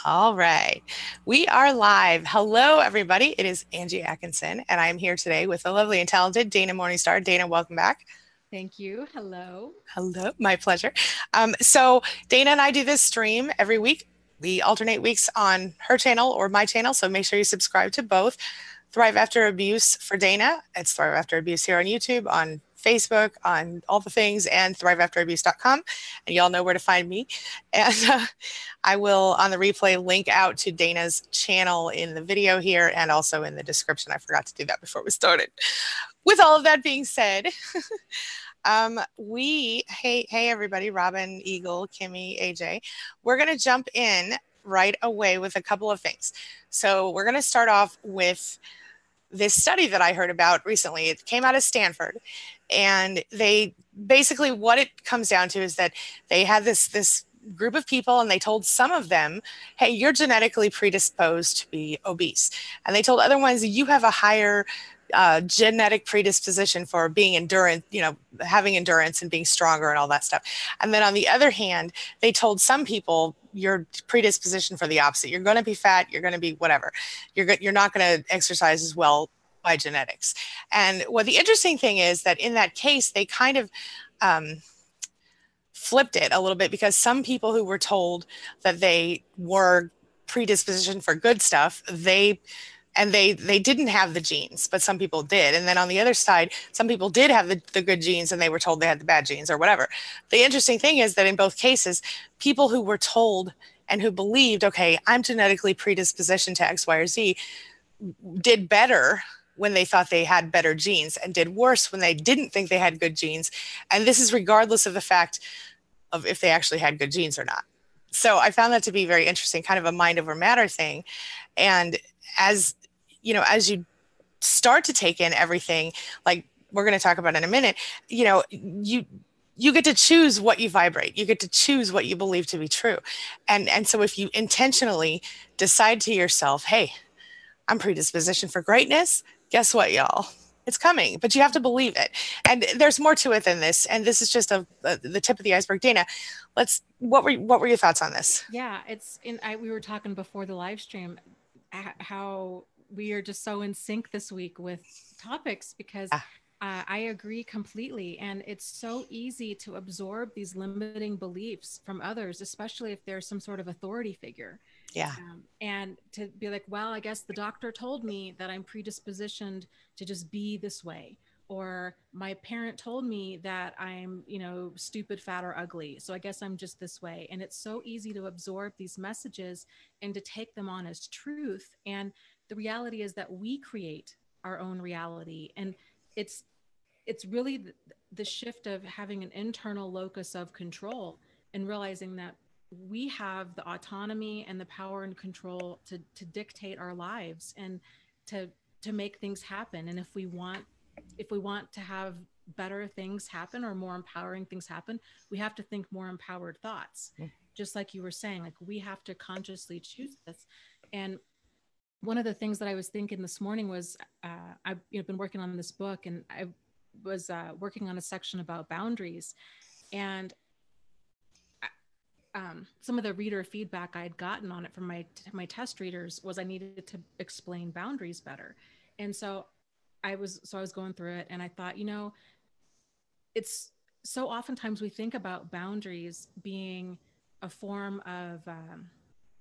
All right. We are live. Hello, everybody. It is Angie Atkinson, and I'm here today with the lovely and talented Dana Morningstar. Dana, welcome back. Thank you. Hello. Hello, my pleasure. So, Dana and I do this stream every week. We alternate weeks on her channel or my channel, so make sure you subscribe to both. Thrive After Abuse for Dana. It's Thrive After Abuse here on YouTube, on Facebook, on all the things, and thriveafterabuse.com. And y'all know where to find me. And I will, on the replay, link out to Dana's channel in the video here and also in the description. I forgot to do that before we started. With all of that being said, hey everybody, Robin, Eagle, Kimmy, AJ, we're going to jump in right away with a couple of things. So we're going to start off with this study that I heard about recently. It came out of Stanford, and they basically, what it comes down to is that they had this group of people, and they told some of them, hey, you're genetically predisposed to be obese, and they told other ones, you have a higher genetic predisposition for being endurance, having endurance and being stronger and all that stuff. And then on the other hand, they told some people your predisposition for the opposite. You're going to be fat. You're going to be whatever. You're not going to exercise as well by genetics. And what the interesting thing is that in that case, they kind of flipped it a little bit, because some people who were told that they were predispositioned for good stuff, they didn't have the genes, but some people did. And then on the other side, some people did have the good genes and they were told they had the bad genes or whatever. The interesting thing is that in both cases, people who were told and who believed, okay, I'm genetically predispositioned to X, Y, or Z, did better when they thought they had better genes, and did worse when they didn't think they had good genes. And this is regardless of the fact of if they actually had good genes or not. So I found that to be very interesting, kind of a mind over matter thing. And as as you start to take in everything, like we're going to talk about in a minute, you get to choose what you vibrate. You get to choose what you believe to be true. And so if you intentionally decide to yourself, hey, I'm predispositioned for greatness, guess what, y'all? It's coming, but you have to believe it. And there's more to it than this. And this is just the tip of the iceberg. Dana, what were your thoughts on this? Yeah, we were talking before the live stream how we are just so in sync this week with topics because Ah, I agree completely. And it's so easy to absorb these limiting beliefs from others, especially if there's some sort of authority figure. yeah. And to be like, well, I guess the doctor told me that I'm predispositioned to just be this way. Or my parent told me that I'm, stupid, fat, or ugly. So I guess I'm just this way. And it's so easy to absorb these messages and to take them on as truth. And the reality is that we create our own reality. And it's it's really the shift of having an internal locus of control and realizing that we have the autonomy and the power and control to dictate our lives and to to make things happen. And if we want to have better things happen or more empowering things happen, we have to think more empowered thoughts. Just like you were saying, like we have to consciously choose this. And one of the things that I was thinking this morning was I've been working on this book, and I was working on a section about boundaries. And some of the reader feedback I had gotten on it from my test readers was I needed to explain boundaries better. And so I was going through it, and I thought, it's so oftentimes we think about boundaries being a form of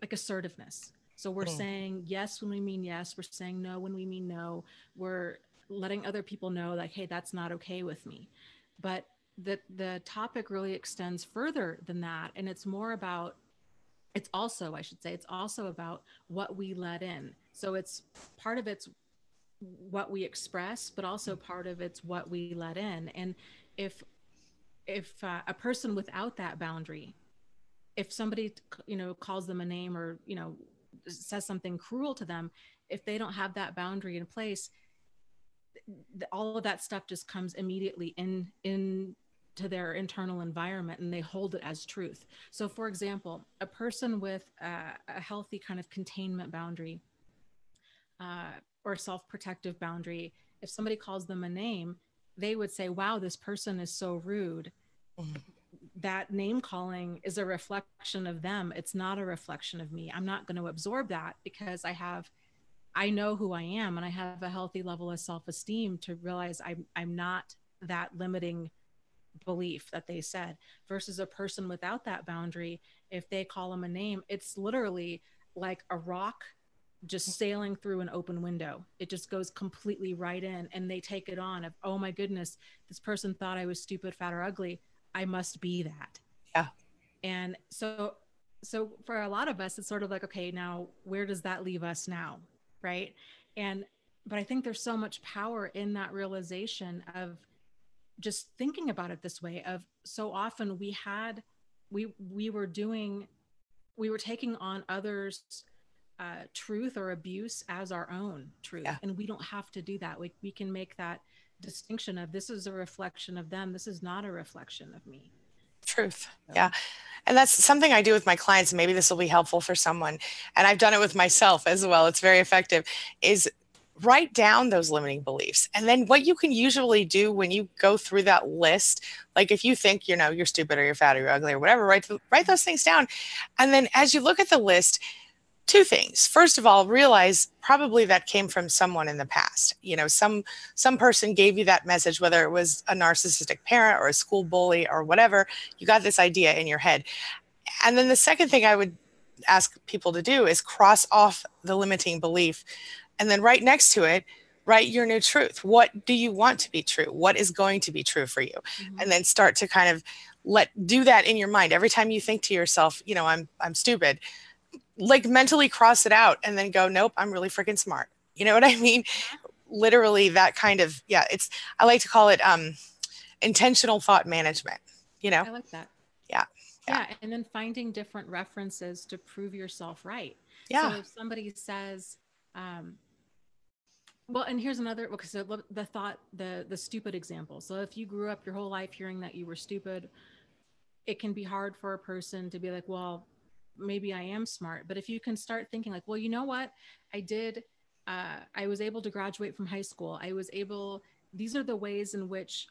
like assertiveness. So we're Mm. saying yes when we mean yes, we're saying no when we mean no, we're letting other people know like, hey, that's not okay with me. But the topic really extends further than that, and it's more about, it's also, I should say, it's also about what we let in. So it's part of it's what we express, but also part of it's what we let in. And if a person without that boundary, if somebody calls them a name or says something cruel to them, if they don't have that boundary in place, all of that stuff just comes immediately in to their internal environment, and they hold it as truth. So for example, a person with a healthy kind of containment boundary, or self-protective boundary, if somebody calls them a name, they would say, wow, this person is so rude. Mm. that name calling is a reflection of them. It's not a reflection of me. I'm not going to absorb that because I know who I am, and I have a healthy level of self-esteem to realize I'm not that limiting belief that they said. Versus a person without that boundary, if they call them a name, it's literally like a rock just sailing through an open window. It just goes completely right in, and they take it on of, oh my goodness, this person thought I was stupid, fat, or ugly. I must be that. Yeah. And so for a lot of us, it's sort of like, okay, now where does that leave us now? Right. And but I think there's so much power in that realization of just thinking about it this way, of so often we were doing, we were taking on others truth or abuse as our own truth, Yeah. and we don't have to do that. We can make that distinction of, this is a reflection of them, this is not a reflection of me. Truth. So Yeah. And that's something I do with my clients. And maybe this will be helpful for someone. And I've done it with myself as well. It's very effective, is write down those limiting beliefs. And then what you can usually do when you go through that list, like if you think, you're stupid or you're fat or you're ugly or whatever, write those things down. And then as you look at the list, two things. First of all, realize probably that came from someone in the past. Some person gave you that message, whether it was a narcissistic parent or a school bully or whatever. You got this idea in your head. And then the second thing I would ask people to do is cross off the limiting belief, and then right next to it, write your new truth. What do you want to be true? What is going to be true for you? mm-hmm. And then start to kind of do that in your mind. Every time you think to yourself, I'm stupid, like mentally cross it out and then go, nope, I'm really freaking smart. You know what I mean? Literally that kind of, yeah, I like to call it intentional thought management, I like that. Yeah. Yeah. And then finding different references to prove yourself right. Yeah. So if somebody says, well, and here's another, because the thought, the stupid example. So if you grew up your whole life hearing that you were stupid, it can be hard for a person to be like, well, maybe I am smart. But if you can start thinking like, well, you know what? I was able to graduate from high school. These are the ways in which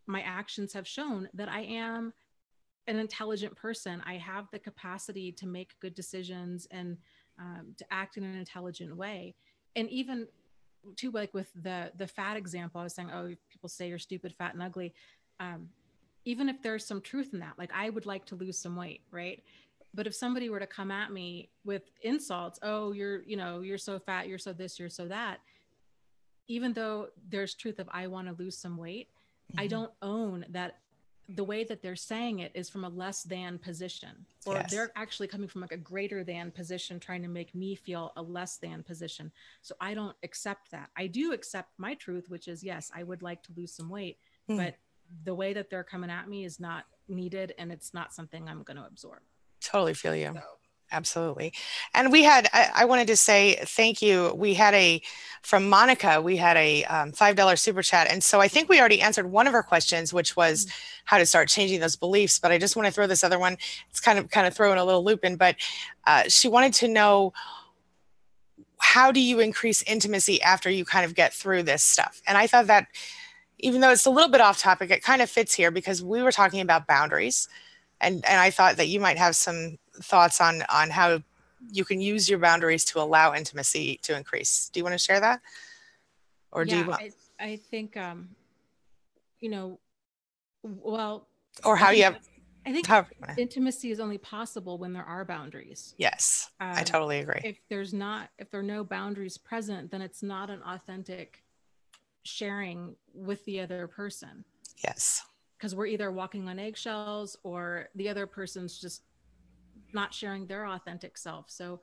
my actions have shown that I am an intelligent person. I have the capacity to make good decisions and to act in an intelligent way. And even too, like with the fat example, I was saying, oh, people say you're stupid, fat, and ugly. Even if there's some truth in that, like I would like to lose some weight, right? But if somebody were to come at me with insults, oh, you're so fat, you're so this, you're so that, even though there's truth of I want to lose some weight, I don't own that the way that they're saying it is from a less than position, or Yes. they're actually coming from like a greater than position, trying to make me feel a less than position. So I don't accept that. I do accept my truth, which is, yes, I would like to lose some weight, but the way that they're coming at me is not needed, and it's not something I'm going to absorb. Totally feel you. So. Absolutely. And I wanted to say thank you. From Monica, we had a $5 super chat. And so I think we already answered one of her questions, which was how to start changing those beliefs. But I just want to throw this other one. It's kind of throwing a little loop in, but she wanted to know, how do you increase intimacy after you kind of get through this stuff? And I thought that, even though it's a little bit off topic, it kind of fits here because we were talking about boundaries. And I thought that you might have some thoughts on how you can use your boundaries to allow intimacy to increase. Do you want to share that? Or do you want, I think, well, or I how you think have, I think how, intimacy is only possible when there are boundaries. yes, I totally agree. If there are no boundaries present, then it's not an authentic sharing with the other person. Yes. Because we're either walking on eggshells or the other person's just not sharing their authentic self. So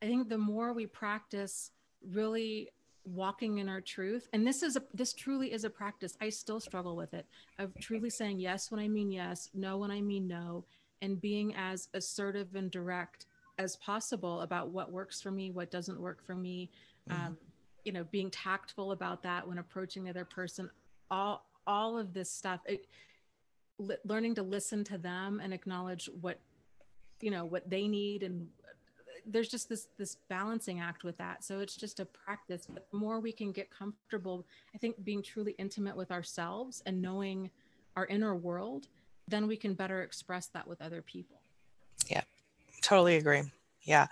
I think the more we practice really walking in our truth, and this truly is a practice. I still struggle with it, of truly saying yes when I mean yes, no when I mean no, and being as assertive and direct as possible about what works for me, what doesn't work for me. Being tactful about that when approaching the other person, all of this stuff, learning to listen to them and acknowledge what they need. And there's just this balancing act with that. So it's just a practice, but the more we can get comfortable, I think, being truly intimate with ourselves and knowing our inner world, then we can better express that with other people. Yeah, totally agree. Yeah.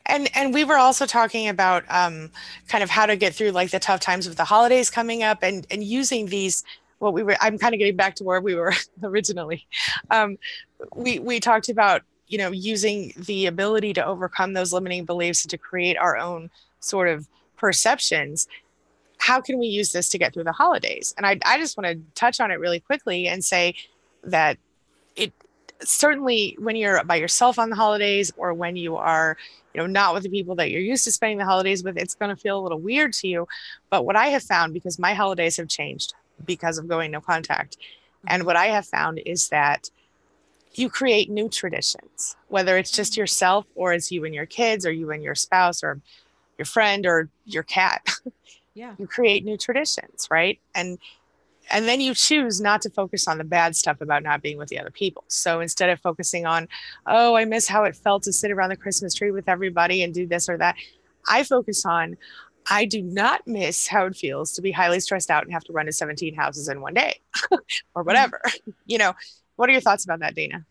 And we were also talking about kind of how to get through like the tough times with the holidays coming up and using these what we were I'm kind of getting back to where we were originally. Um, we talked about, you know, using the ability to overcome those limiting beliefs and to create our own sort of perceptions. How can we use this to get through the holidays? And I just want to touch on it really quickly and say that it certainly when you're by yourself on the holidays or when you are, you know, not with the people that you're used to spending the holidays with, it's going to feel a little weird to you. But what I have found, because my holidays have changed because of going no contact, and Mm-hmm. what I have found is that you create new traditions, whether it's just yourself or it's you and your kids or you and your spouse or your friend or your cat. Yeah. You create new traditions, right? And then you choose not to focus on the bad stuff about not being with the other people. So instead of focusing on, oh, I miss how it felt to sit around the Christmas tree with everybody and do this or that, I focus on, I do not miss how it feels to be highly stressed out and have to run to 17 houses in one day or Mm-hmm. whatever. You know, what are your thoughts about that, Dana?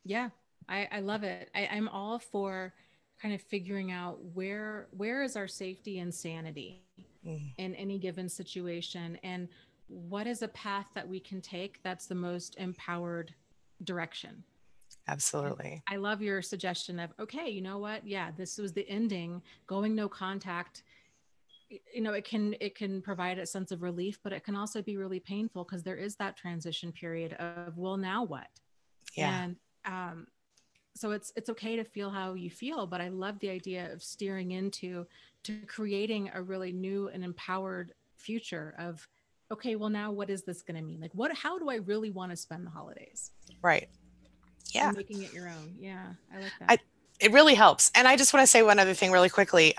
Yeah, I love it. I'm all for kind of figuring out where is our safety and sanity Mm, in any given situation, and what is a path that we can take that's the most empowered direction. And absolutely. I love your suggestion of, okay, you know what? Yeah, this was the ending, going no contact. You know, it can provide a sense of relief, but it can also be really painful because there is that transition period of, well, now what? Yeah, And so it's okay to feel how you feel, but I love the idea of steering into to creating a really new and empowered future of, okay, well, now what is this going to mean? Like, what, how do I really want to spend the holidays, right. Yeah. and making it your own? Yeah, I like that. I, it really helps. And I just want to say one other thing really quickly.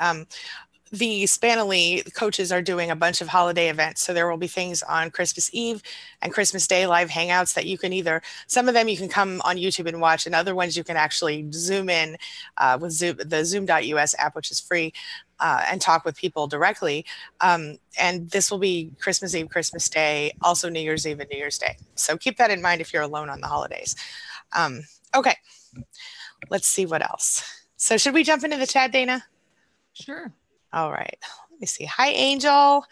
The Spanily coaches are doing a bunch of holiday events. So there will be things on Christmas Eve and Christmas Day live hangouts that you can either, some of them you can come on YouTube and watch, and other ones you can actually zoom in with Zoom, the Zoom.us app, which is free, and talk with people directly. And this will be Christmas Eve, Christmas Day, also New Year's Eve and New Year's Day. So keep that in mind if you're alone on the holidays. Okay, let's see what else. So should we jump into the chat, Dana? Sure. All right. Let me see. Hi, Angel.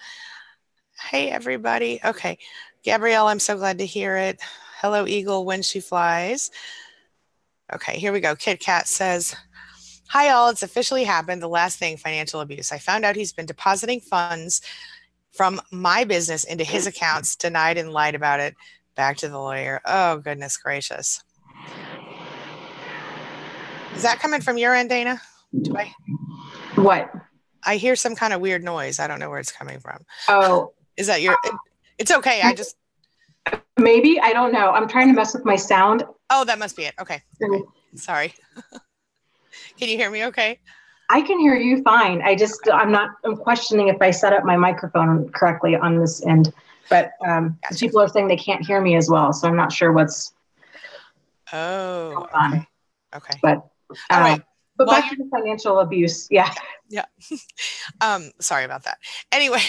Hey, everybody. Okay. Gabrielle, I'm so glad to hear it. Hello, Eagle, when she flies. Okay, here we go. Kit Kat says, hi, all. It's officially happened. The last thing, financial abuse. I found out he's been depositing funds from my business into his accounts, denied and lied about it. Back to the lawyer. Oh, goodness gracious. Is that coming from your end, Dana? Do What? I hear some kind of weird noise? I don't know where it's coming from. Oh, Is that your? It's okay. I just. maybe. I don't know. I'm trying to mess with my sound. Oh, that must be it. Okay. Okay. Sorry. Can you hear me okay? I can hear you fine. I'm questioning if I set up my microphone correctly on this end, but Gotcha. people are saying they can't hear me as well. So I'm not sure what's Oh, going on. okay. Okay. But, All right. but While back to the financial abuse. Yeah. Yeah. Sorry about that. Anyway,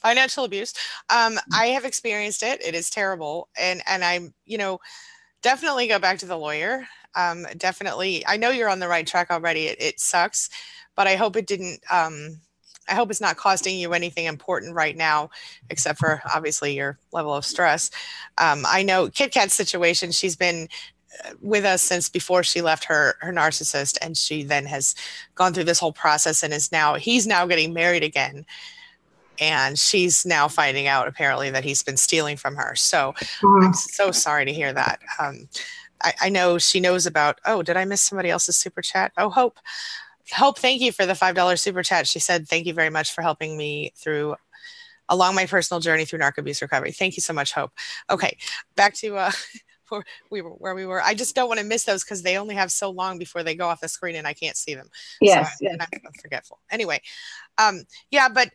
financial abuse. I have experienced it. It is terrible. And I'm, you know, definitely go back to the lawyer. Definitely. I know you're on the right track already. It sucks, but I hope it didn't, I hope it's not costing you anything important right now, except for obviously your level of stress. I know Kit Kat's situation, she's been with us since before she left her narcissist, and she then has gone through this whole process and he's now getting married again, and she's now finding out apparently that he's been stealing from her. So I'm so sorry to hear that. I know she knows about, oh, did I miss somebody else's super chat? Oh, Hope, thank you for the $5 super chat. She said, thank you very much for helping me along my personal journey through narc abuse recovery. Thank you so much, Hope. Okay, back to where we were. I just don't want to miss those because they only have so long before they go off the screen and I can't see them. Yes. So yes. I'm forgetful. Anyway, yeah, but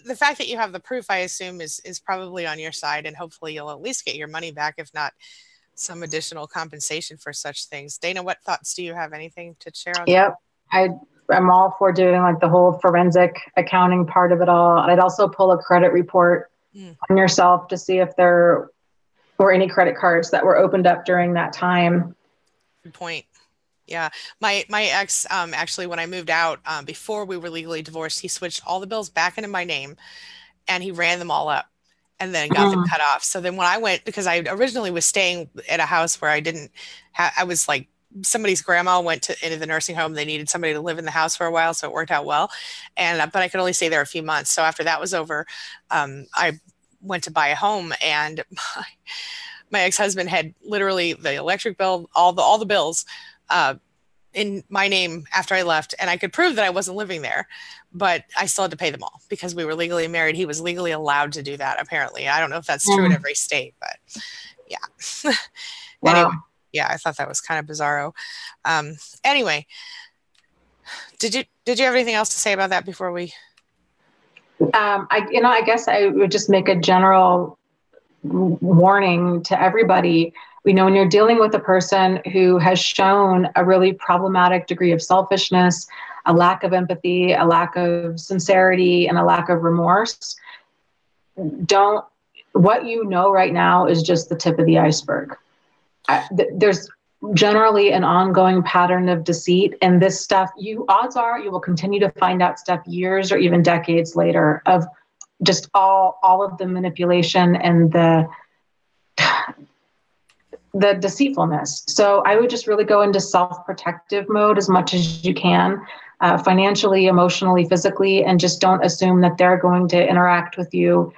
the fact that you have the proof, I assume, is probably on your side, and hopefully you'll at least get your money back, if not some additional compensation for such things. Dana, what thoughts do you have? Anything to share on Yep. I'm all for doing like the whole forensic accounting part of it all. I'd also pull a credit report on yourself to see if they're or any credit cards that were opened up during that time. Good point. Yeah. My ex, actually, when I moved out, before we were legally divorced, he switched all the bills back into my name and he ran them all up and then got them cut off. So then when I went, because I originally was staying at a house where I didn't have, I was like, somebody's grandma went into the nursing home. They needed somebody to live in the house for a while. So it worked out well. But I could only stay there a few months. So after that was over, I went to buy a home, and my ex-husband had literally the electric bill, all the bills, in my name after I left, and I could prove that I wasn't living there, but I still had to pay them all because we were legally married. He was legally allowed to do that, apparently. I don't know if that's true in every state, but yeah. Wow. Anyway, yeah, I thought that was kind of bizarro. Anyway, did you have anything else to say about that before we? I guess I would just make a general warning to everybody. When you're dealing with a person who has shown a really problematic degree of selfishness, a lack of empathy, a lack of sincerity, and a lack of remorse, what you know right now is just the tip of the iceberg. There's generally an ongoing pattern of deceit, and this stuff, odds are you will continue to find out stuff years or even decades later of just all of the manipulation and the deceitfulness. So I would just really go into self-protective mode as much as you can, financially, emotionally, physically, and just don't assume that they're going to interact with you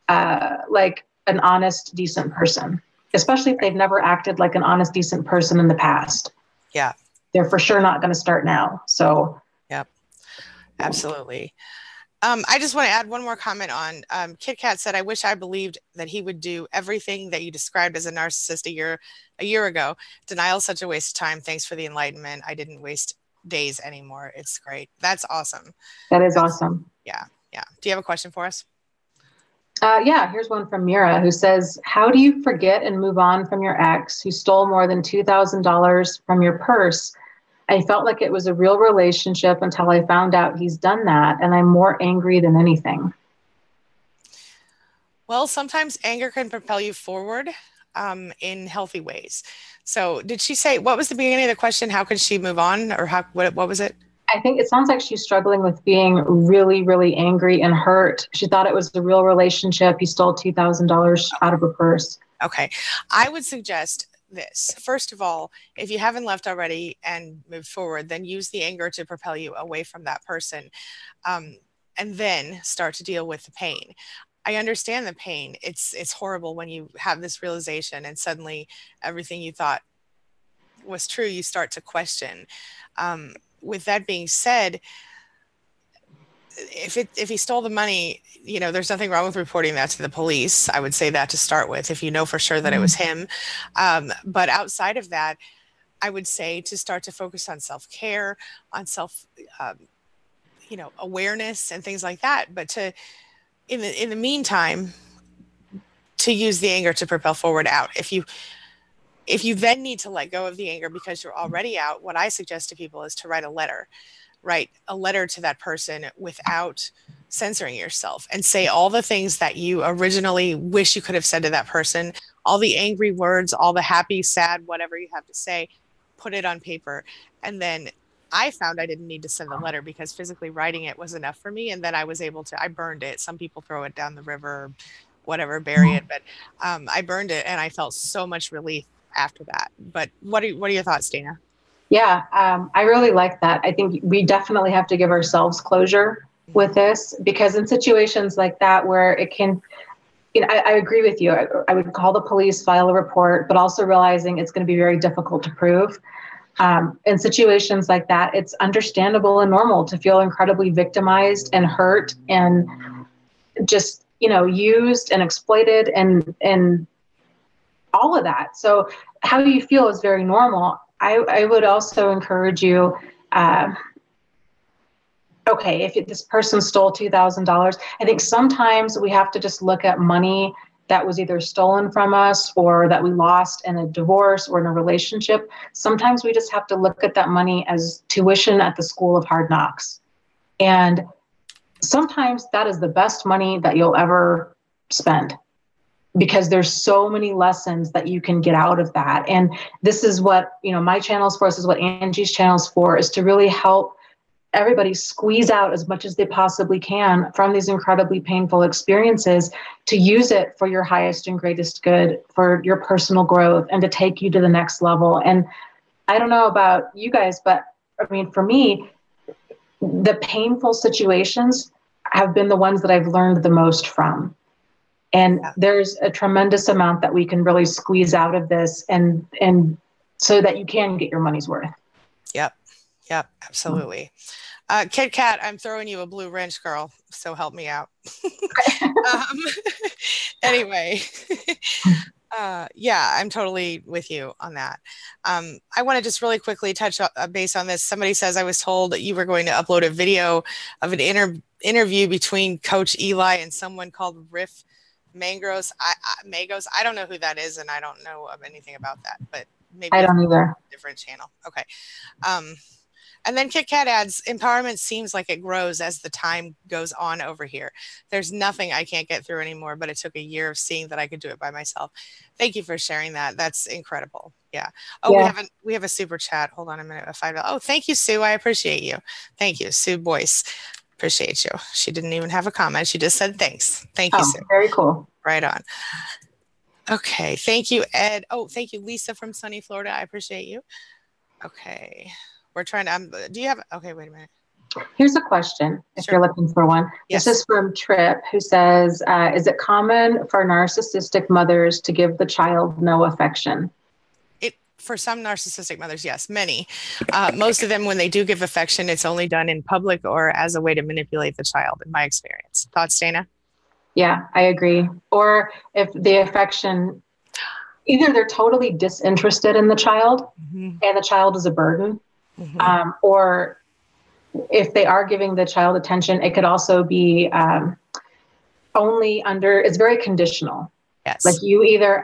like an honest, decent person, especially if they've never acted like an honest, decent person in the past. Yeah. They're for sure not going to start now. So. Yep. Absolutely. I just want to add one more comment on Kit Kat said, I wish I believed that he would do everything that you described as a narcissist a year ago. Denial is such a waste of time. Thanks for the enlightenment. I didn't waste days anymore. It's great. That's awesome. That's awesome. Yeah. Yeah. Do you have a question for us? Yeah, here's one from Mira who says, how do you forget and move on from your ex who stole more than $2,000 from your purse? I felt like it was a real relationship until I found out he's done that, and I'm more angry than anything. Well, sometimes anger can propel you forward in healthy ways. So did she say, what was the beginning of the question? How could she move on, or what was it? I think it sounds like she's struggling with being really, really angry and hurt. She thought it was a real relationship. He stole $2,000 out of her purse. Okay. I would suggest this. First of all, if you haven't left already and moved forward, then use the anger to propel you away from that person, and then start to deal with the pain. I understand the pain. It's horrible when you have this realization and suddenly everything you thought was true, you start to question. With that being said, if he stole the money, there's nothing wrong with reporting that to the police. I would say that to start with, if you know for sure that it was him. But outside of that, I would say to start to focus on self-care, on awareness and things like that. But in the meantime, to use the anger to propel forward out. If you then need to let go of the anger because you're already out, what I suggest to people is to write a letter to that person without censoring yourself, and say all the things that you originally wish you could have said to that person, all the angry words, all the happy, sad, whatever you have to say, put it on paper. And then I found I didn't need to send the letter because physically writing it was enough for me. And then I was able to, I burned it. Some people throw it down the river, whatever, bury it. But I burned it and I felt so much relief after that. But what are your thoughts, Dana? Yeah, I really like that. I think we definitely have to give ourselves closure with this, because in situations like that where it can, I agree with you. I would call the police, file a report, but also realizing it's going to be very difficult to prove. In situations like that, it's understandable and normal to feel incredibly victimized and hurt and just, used and exploited and all of that. So how you feel is very normal. I would also encourage you, okay, if this person stole $2,000, I think sometimes we have to just look at money that was either stolen from us or that we lost in a divorce or in a relationship. Sometimes we just have to look at that money as tuition at the school of hard knocks. And sometimes that is the best money that you'll ever spend. because there's so many lessons that you can get out of that. And this is what, my channel's for, this is what Angie's channel's for, is to really help everybody squeeze out as much as they possibly can from these incredibly painful experiences, to use it for your highest and greatest good, for your personal growth, and to take you to the next level. And I don't know about you guys, but I mean, for me, the painful situations have been the ones that I've learned the most from. And there's a tremendous amount that we can really squeeze out of this, and so that you can get your money's worth. Yep, absolutely. Kit Kat, I'm throwing you a blue wrench, girl. So help me out. Anyway, yeah, I'm totally with you on that. I want to just really quickly touch base on this. Somebody says, I was told that you were going to upload a video of an interview between Coach Eli and someone called Riff Mangos. Magos. I don't know who that is, and I don't know of anything about that, but maybe I don't either. Different channel. Okay. And then Kit Kat adds, empowerment seems like it grows as the time goes on over here. There's nothing I can't get through anymore, but it took a year of seeing that I could do it by myself. Thank you for sharing that. That's incredible. Yeah. Oh, yeah. We have a super chat. Hold on a minute. Oh, thank you, Sue. I appreciate you. Thank you, Sue Boyce. Appreciate you. She didn't even have a comment. She just said thanks. Thank you, Sue. Very cool. Right on. Okay. Thank you, Ed. Oh, thank you, Lisa from sunny Florida. I appreciate you. Okay. We're trying to, do you have, okay, wait a minute. Here's a question, if you're looking for one. Yes. This is from Trip, who says, is it common for narcissistic mothers to give the child no affection? For some narcissistic mothers, yes, many. Most of them, when they do give affection, it's only done in public or as a way to manipulate the child, in my experience. Thoughts, Dana? Yeah, I agree. Or if the affection, either they're totally disinterested in the child, and the child is a burden, or if they are giving the child attention, it could also be only under, it's very conditional. Yes. Like you either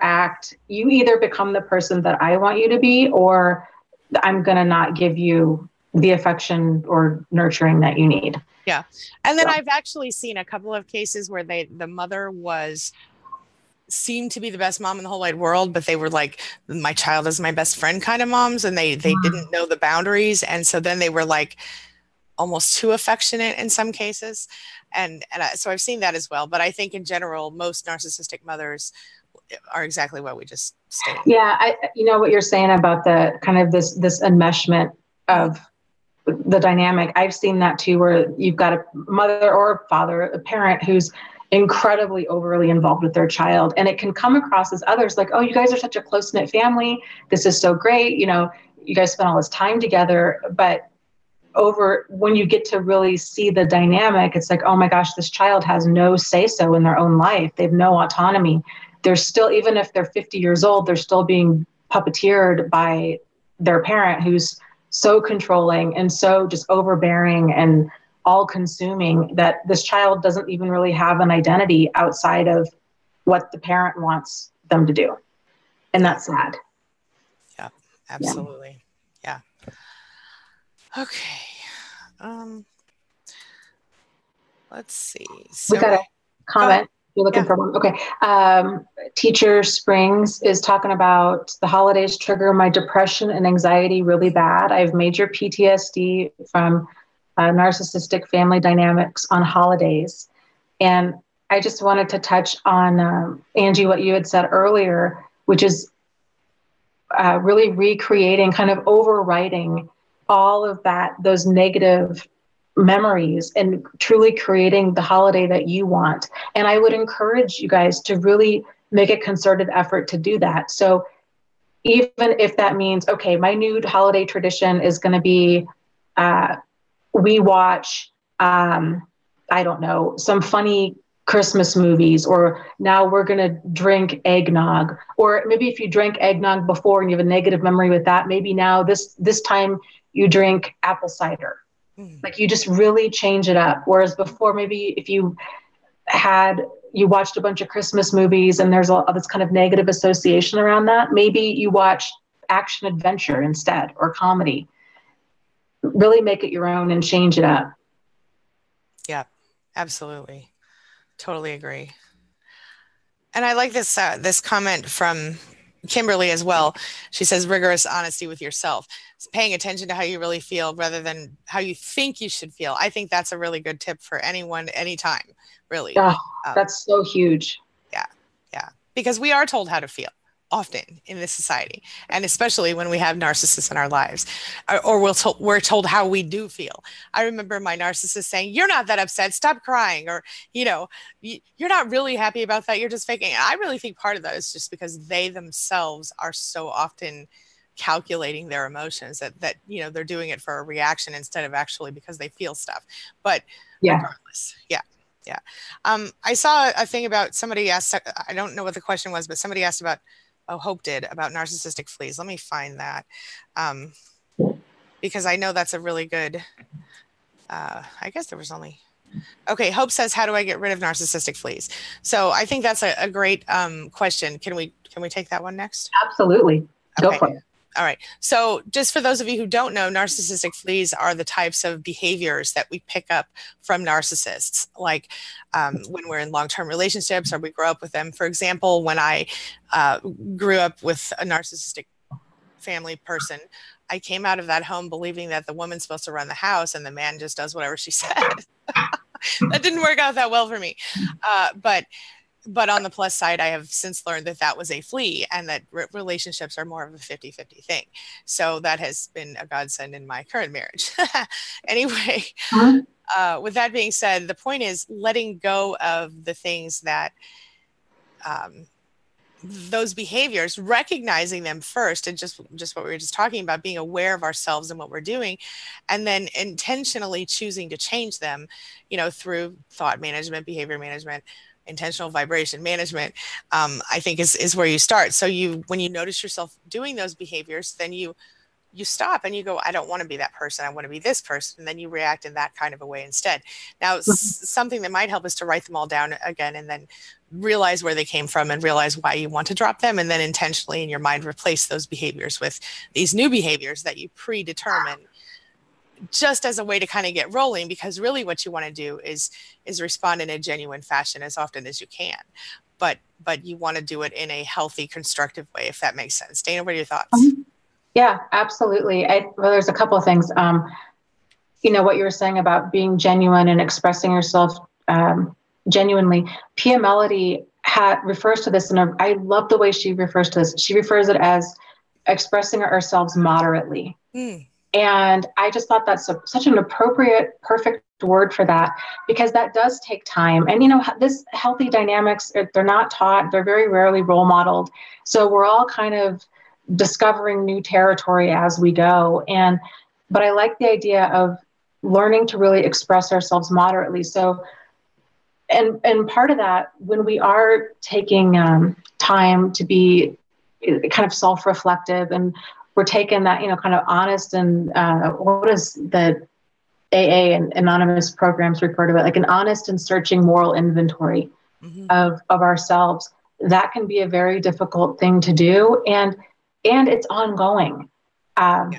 become the person that I want you to be, or I'm going to not give you the affection or nurturing that you need. Yeah. And then I've actually seen a couple of cases where the mother seemed to be the best mom in the whole wide world, but they were like, my child is my best friend kind of moms. And they didn't know the boundaries. And so then they were like almost too affectionate in some cases. And so I've seen that as well. But I think in general, most narcissistic mothers are exactly what we just stated. Yeah. You know what you're saying about the kind of this enmeshment of the dynamic. I've seen that too, where you've got a mother or a father, a parent who's incredibly overly involved with their child. And it can come across as others like, oh, you guys are such a close-knit family. This is so great. You know, you guys spend all this time together, but when you get to really see the dynamic, it's like, oh my gosh, this child has no say-so in their own life. They have no autonomy. They're still, even if they're 50 years old, they're still being puppeteered by their parent, who's so controlling and so just overbearing and all consuming, that this child doesn't even really have an identity outside of what the parent wants them to do. And that's sad. Yeah, absolutely. Yeah. Okay. Let's see. So we got a comment. You're looking for one. Okay. Teacher Springs is talking about the holidays trigger my depression and anxiety really bad. I have major PTSD from narcissistic family dynamics on holidays. And I just wanted to touch on, Angie, what you had said earlier, which is really recreating, kind of overwriting all of those negative memories and truly creating the holiday that you want. And I would encourage you guys to really make a concerted effort to do that. So even if that means, okay, my new holiday tradition is going to be, we watch, I don't know, some funny Christmas movies, or now we're going to drink eggnog. Or maybe if you drank eggnog before and you have a negative memory with that, maybe now this time you drink apple cider. Like you just really change it up. Whereas before, maybe if you watched a bunch of Christmas movies and there's all this kind of negative association around that, maybe you watch action adventure instead, or comedy. Really make it your own and change it up. Yeah, absolutely. Totally agree. And I like this comment from Kimberly as well. She says rigorous honesty with yourself. It's paying attention to how you really feel rather than how you think you should feel. I think that's a really good tip for anyone, anytime, really. Oh, Um, that's so huge. yeah, yeah. Because we are told how to feel often in this society, and especially when we have narcissists in our lives, or we're told how we do feel. I remember my narcissist saying, "You're not that upset. Stop crying," or you know, "You're not really happy about that. You're just faking." And I really think part of that is just because they themselves are so often calculating their emotions that they're doing it for a reaction instead of actually because they feel stuff. But Yeah. regardless, yeah. Yeah. I saw a thing about somebody asked, I don't know what the question was, but somebody asked about, oh, Hope did, about narcissistic fleas. Let me find that. Because I know that's a really good, I guess there was only, okay. Hope says, how do I get rid of narcissistic fleas? So I think that's a great question. Can we take that one next? Absolutely. Go Okay. for it. All right. So just for those of you who don't know, narcissistic fleas are the types of behaviors that we pick up from narcissists, like when we're in long-term relationships or we grow up with them. For example, when I grew up with a narcissistic family person, I came out of that home believing that the woman's supposed to run the house and the man just does whatever she said. That didn't work out that well for me. But on the plus side, I have since learned that that was a flea and that relationships are more of a 50-50 thing. So that has been a godsend in my current marriage. Anyway, with that being said, the point is letting go of the things that those behaviors, recognizing them first, and just what we were just talking about, being aware of ourselves and what we're doing, and then intentionally choosing to change them, through thought management, behavior management, intentional vibration management, I think is where you start. So when you notice yourself doing those behaviors, then you stop and you go, I don't want to be that person. I want to be this person. And then you react in that kind of a way instead. Now, something that might help is to write them all down again and then realize where they came from and realize why you want to drop them. And then intentionally in your mind, replace those behaviors with these new behaviors that you predetermine, just as a way to kind of get rolling, because really what you want to do is respond in a genuine fashion as often as you can. But you want to do it in a healthy, constructive way, if that makes sense. Dana, what are your thoughts? Yeah, absolutely. Well, there's a couple of things. What you were saying about being genuine and expressing yourself genuinely. Pia Melody refers to this, and I love the way she refers to this. She refers it as expressing ourselves moderately. And I just thought that's such an appropriate, perfect word for that, because that does take time. And, this healthy dynamics, they're not taught. They're very rarely role modeled. So we're all kind of discovering new territory as we go. But I like the idea of learning to really express ourselves moderately. So, and part of that, when we are taking time to be kind of self-reflective, and we're taking that, kind of honest and what is the AA and anonymous programs refer to it, like an honest and searching moral inventory of ourselves. That can be a very difficult thing to do. And it's ongoing. And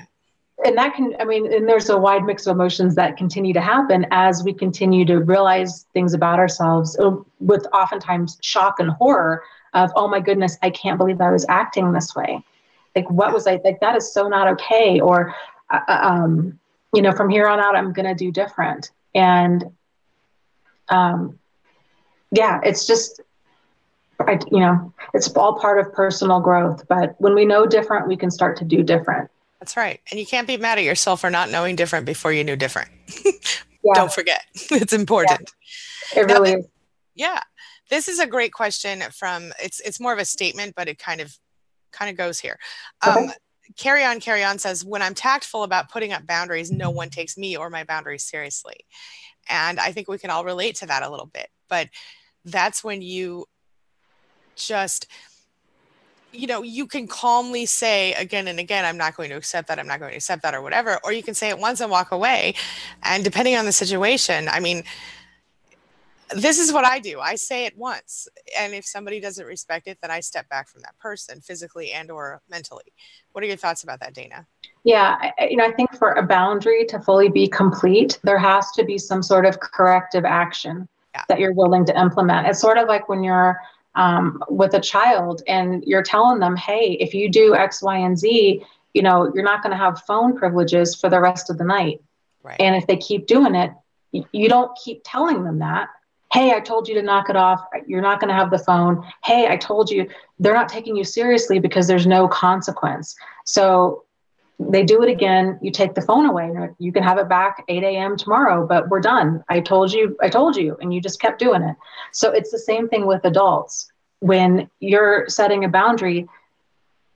that can, and there's a wide mix of emotions that continue to happen as we continue to realize things about ourselves, with oftentimes shock and horror of, oh my goodness, I can't believe I was acting this way. Like, what was I, like, that is so not okay. Or, from here on out, I'm going to do different. And, it's just, it's all part of personal growth. But when we know different, we can start to do different. That's right. And you can't be mad at yourself for not knowing different before you knew different. Don't forget. It's important. Yeah, it really is. Yeah. This is a great question from, it's more of a statement, but it kind of goes here. Okay. Carry on says, when I'm tactful about putting up boundaries, no one takes me or my boundaries seriously. And I think we can all relate to that a little bit, but that's when you just, you can calmly say again and again, I'm not going to accept that. I'm not going to accept that, or whatever. Or you can say it once and walk away. And depending on the situation, this is what I do. I say it once. And if somebody doesn't respect it, then I step back from that person physically and or mentally. What are your thoughts about that, Dana? Yeah, I think for a boundary to fully be complete, there has to be some sort of corrective action that you're willing to implement. It's sort of like when you're with a child, and you're telling them, hey, if you do X, Y, and Z, you're not going to have phone privileges for the rest of the night. Right. And if they keep doing it, you don't keep telling them that. Hey, I told you to knock it off. You're not going to have the phone. Hey, I told you. They're not taking you seriously because there's no consequence. So they do it again. You take the phone away. You can have it back 8 a.m. tomorrow, but we're done. I told you. And you just kept doing it. So it's the same thing with adults. When you're setting a boundary,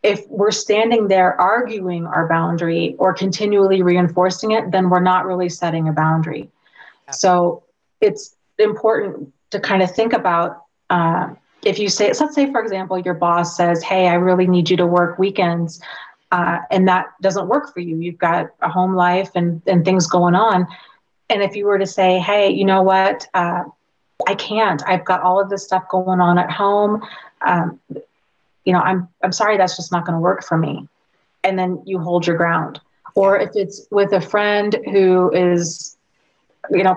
if we're standing there arguing our boundary or continually reinforcing it, then we're not really setting a boundary. Yep. So it's important to kind of think about, if you say, let's say, for example, your boss says, hey, I really need you to work weekends. And that doesn't work for you. You've got a home life and things going on. And if you were to say, hey, you know what? I can't. I've got all of this stuff going on at home. I'm sorry, that's just not going to work for me. And then you hold your ground. Or if it's with a friend who is,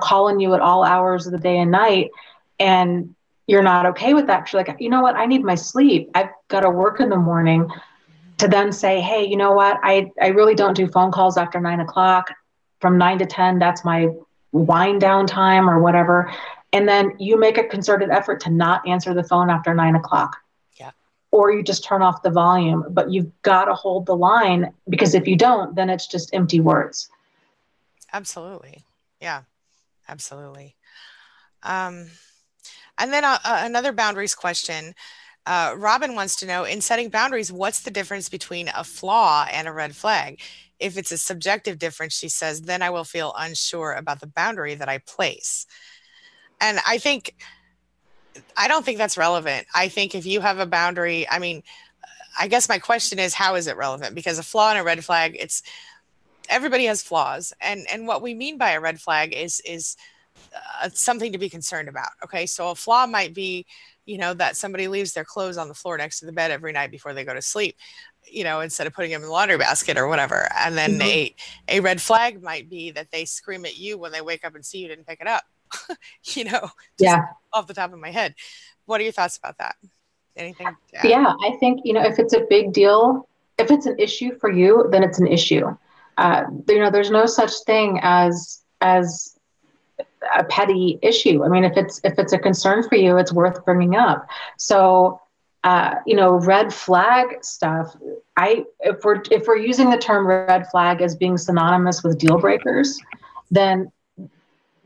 calling you at all hours of the day and night, and you're not okay with that. You're like, you know what? I need my sleep. I've got to work in the morning. To then say, hey, you know what? I really don't do phone calls after 9 o'clock. From 9 to 10, that's my wind down time or whatever. And then you make a concerted effort to not answer the phone after 9 o'clock. Yeah. Or you just turn off the volume, but you've got to hold the line, because if you don't, then it's just empty words. Absolutely. Yeah, absolutely. And then another boundaries question. Robin wants to know, in setting boundaries, what's the difference between a flaw and a red flag? If it's a subjective difference, she says, then I will feel unsure about the boundary that I place. And I don't think that's relevant. I think if you have a boundary, I guess my question is, how is it relevant? Because a flaw and a red flag, everybody has flaws. And what we mean by a red flag is something to be concerned about. Okay. So a flaw might be, that somebody leaves their clothes on the floor next to the bed every night before they go to sleep, instead of putting them in the laundry basket or whatever. And then a red flag might be that they scream at you when they wake up and see you didn't pick it up, off the top of my head. What are your thoughts about that? Anything to add? Yeah, I think, if it's a big deal, if it's an issue for you, then it's an issue. There's no such thing as a petty issue. If it's a concern for you, it's worth bringing up. So, red flag stuff. If we're using the term red flag as being synonymous with deal breakers, then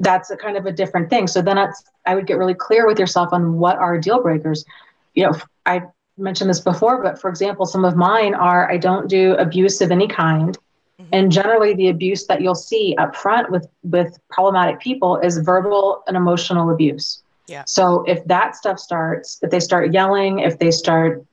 that's a kind of a different thing. So then I would get really clear with yourself on what are deal breakers. I mentioned this before, but for example, some of mine are, I don't do abuse of any kind. And generally the abuse that you'll see up front with problematic people is verbal and emotional abuse. Yeah. So if that stuff starts, if they start yelling, if they start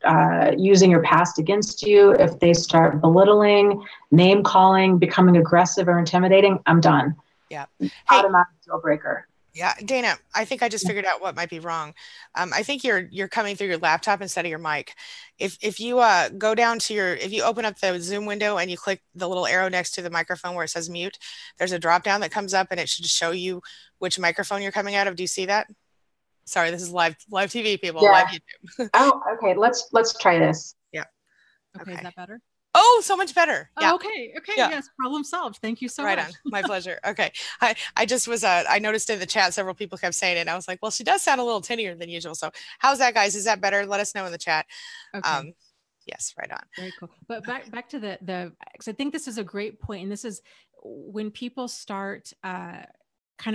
using your past against you, if they start belittling, name calling, becoming aggressive or intimidating, I'm done. Yeah. Automatic deal breaker. Yeah, Dana, I think I just figured out what might be wrong. I think you're coming through your laptop instead of your mic. If you go down to if you open up the Zoom window and you click the little arrow next to the microphone where it says mute, there's a drop down that comes up and it should show you which microphone you're coming out of. Do you see that? Sorry, this is live TV, people. Yeah. Live YouTube. Oh, okay. Let's try this. Yeah. Okay, is that better? Oh, so much better. Yeah. Oh, okay. Yeah. Yes. Problem solved. Thank you so much. Right on. My pleasure. Okay. I just was, I noticed in the chat, several people kept saying it. And I was like, well, she does sound a little tinnier than usual. So how's that, guys? Is that better? Let us know in the chat. Okay. Yes, right on. Very cool. But back to because I think this is a great point. And this is when people start kind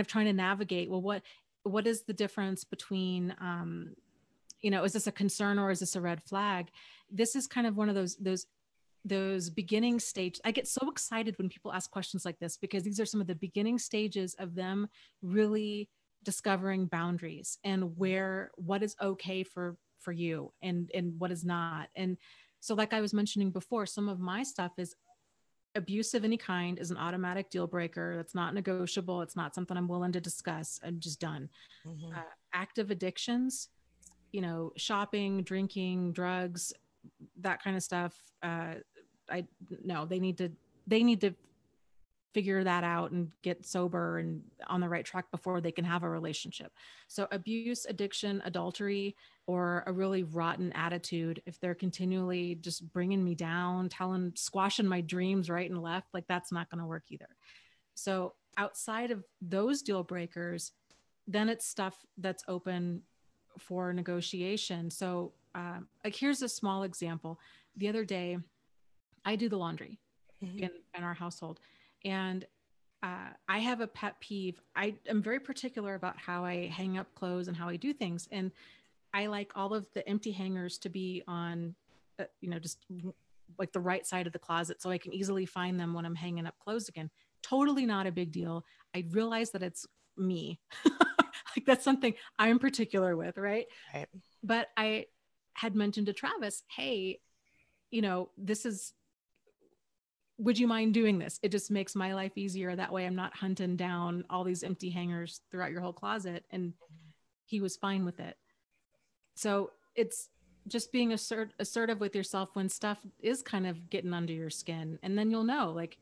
of trying to navigate, well, what is the difference between, is this a concern or is this a red flag? This is kind of one of those beginning stage. I get so excited when people ask questions like this, because these are some of the beginning stages of them really discovering boundaries and what is okay for you and what is not. And so, like I was mentioning before, some of my stuff is abuse of any kind is an automatic deal breaker. That's not negotiable. It's not something I'm willing to discuss. I'm just done. Active addictions, shopping, drinking, drugs, that kind of stuff. They need to figure that out and get sober and on the right track before they can have a relationship. So abuse, addiction, adultery, or a really rotten attitude, if they're continually just bringing me down, squashing my dreams right and left, like that's not going to work either. So outside of those deal breakers, then it's stuff that's open for negotiation. So like here's a small example. The other day, I do the laundry in our household. And I have a pet peeve. I am very particular about how I hang up clothes and how I do things. And I like all of the empty hangers to be on, just like the right side of the closet so I can easily find them when I'm hanging up clothes again. Totally not a big deal. I realize that it's me. Like that's something I'm particular with, right? Right. But I had mentioned to Travis, hey, would you mind doing this? It just makes my life easier. That way I'm not hunting down all these empty hangers throughout your whole closet. And he was fine with it. So it's just being assertive with yourself when stuff is kind of getting under your skin. And then you'll know, like,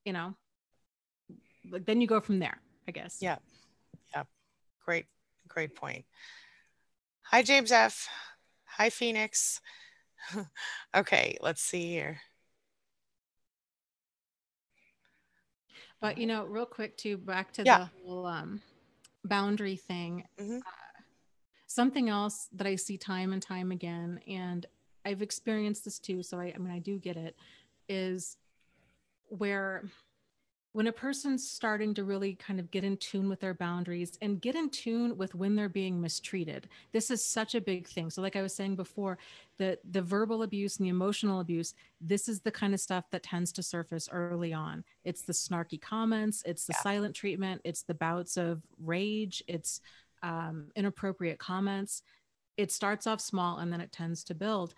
then you go from there, I guess. Yeah. Yeah. Great point. Hi, James F. Hi, Phoenix. Okay, let's see here. But, real quick too, back to Yeah. the whole boundary thing. Mm-hmm. Something else that I see time and time again, and I've experienced this too, so I do get it, is where when a person's starting to really kind of get in tune with their boundaries and get in tune with when they're being mistreated, this is such a big thing. So like I was saying before, the verbal abuse and the emotional abuse, this is the kind of stuff that tends to surface early on. It's the snarky comments, it's the silent treatment, it's the bouts of rage, it's inappropriate comments. It starts off small and then it tends to build.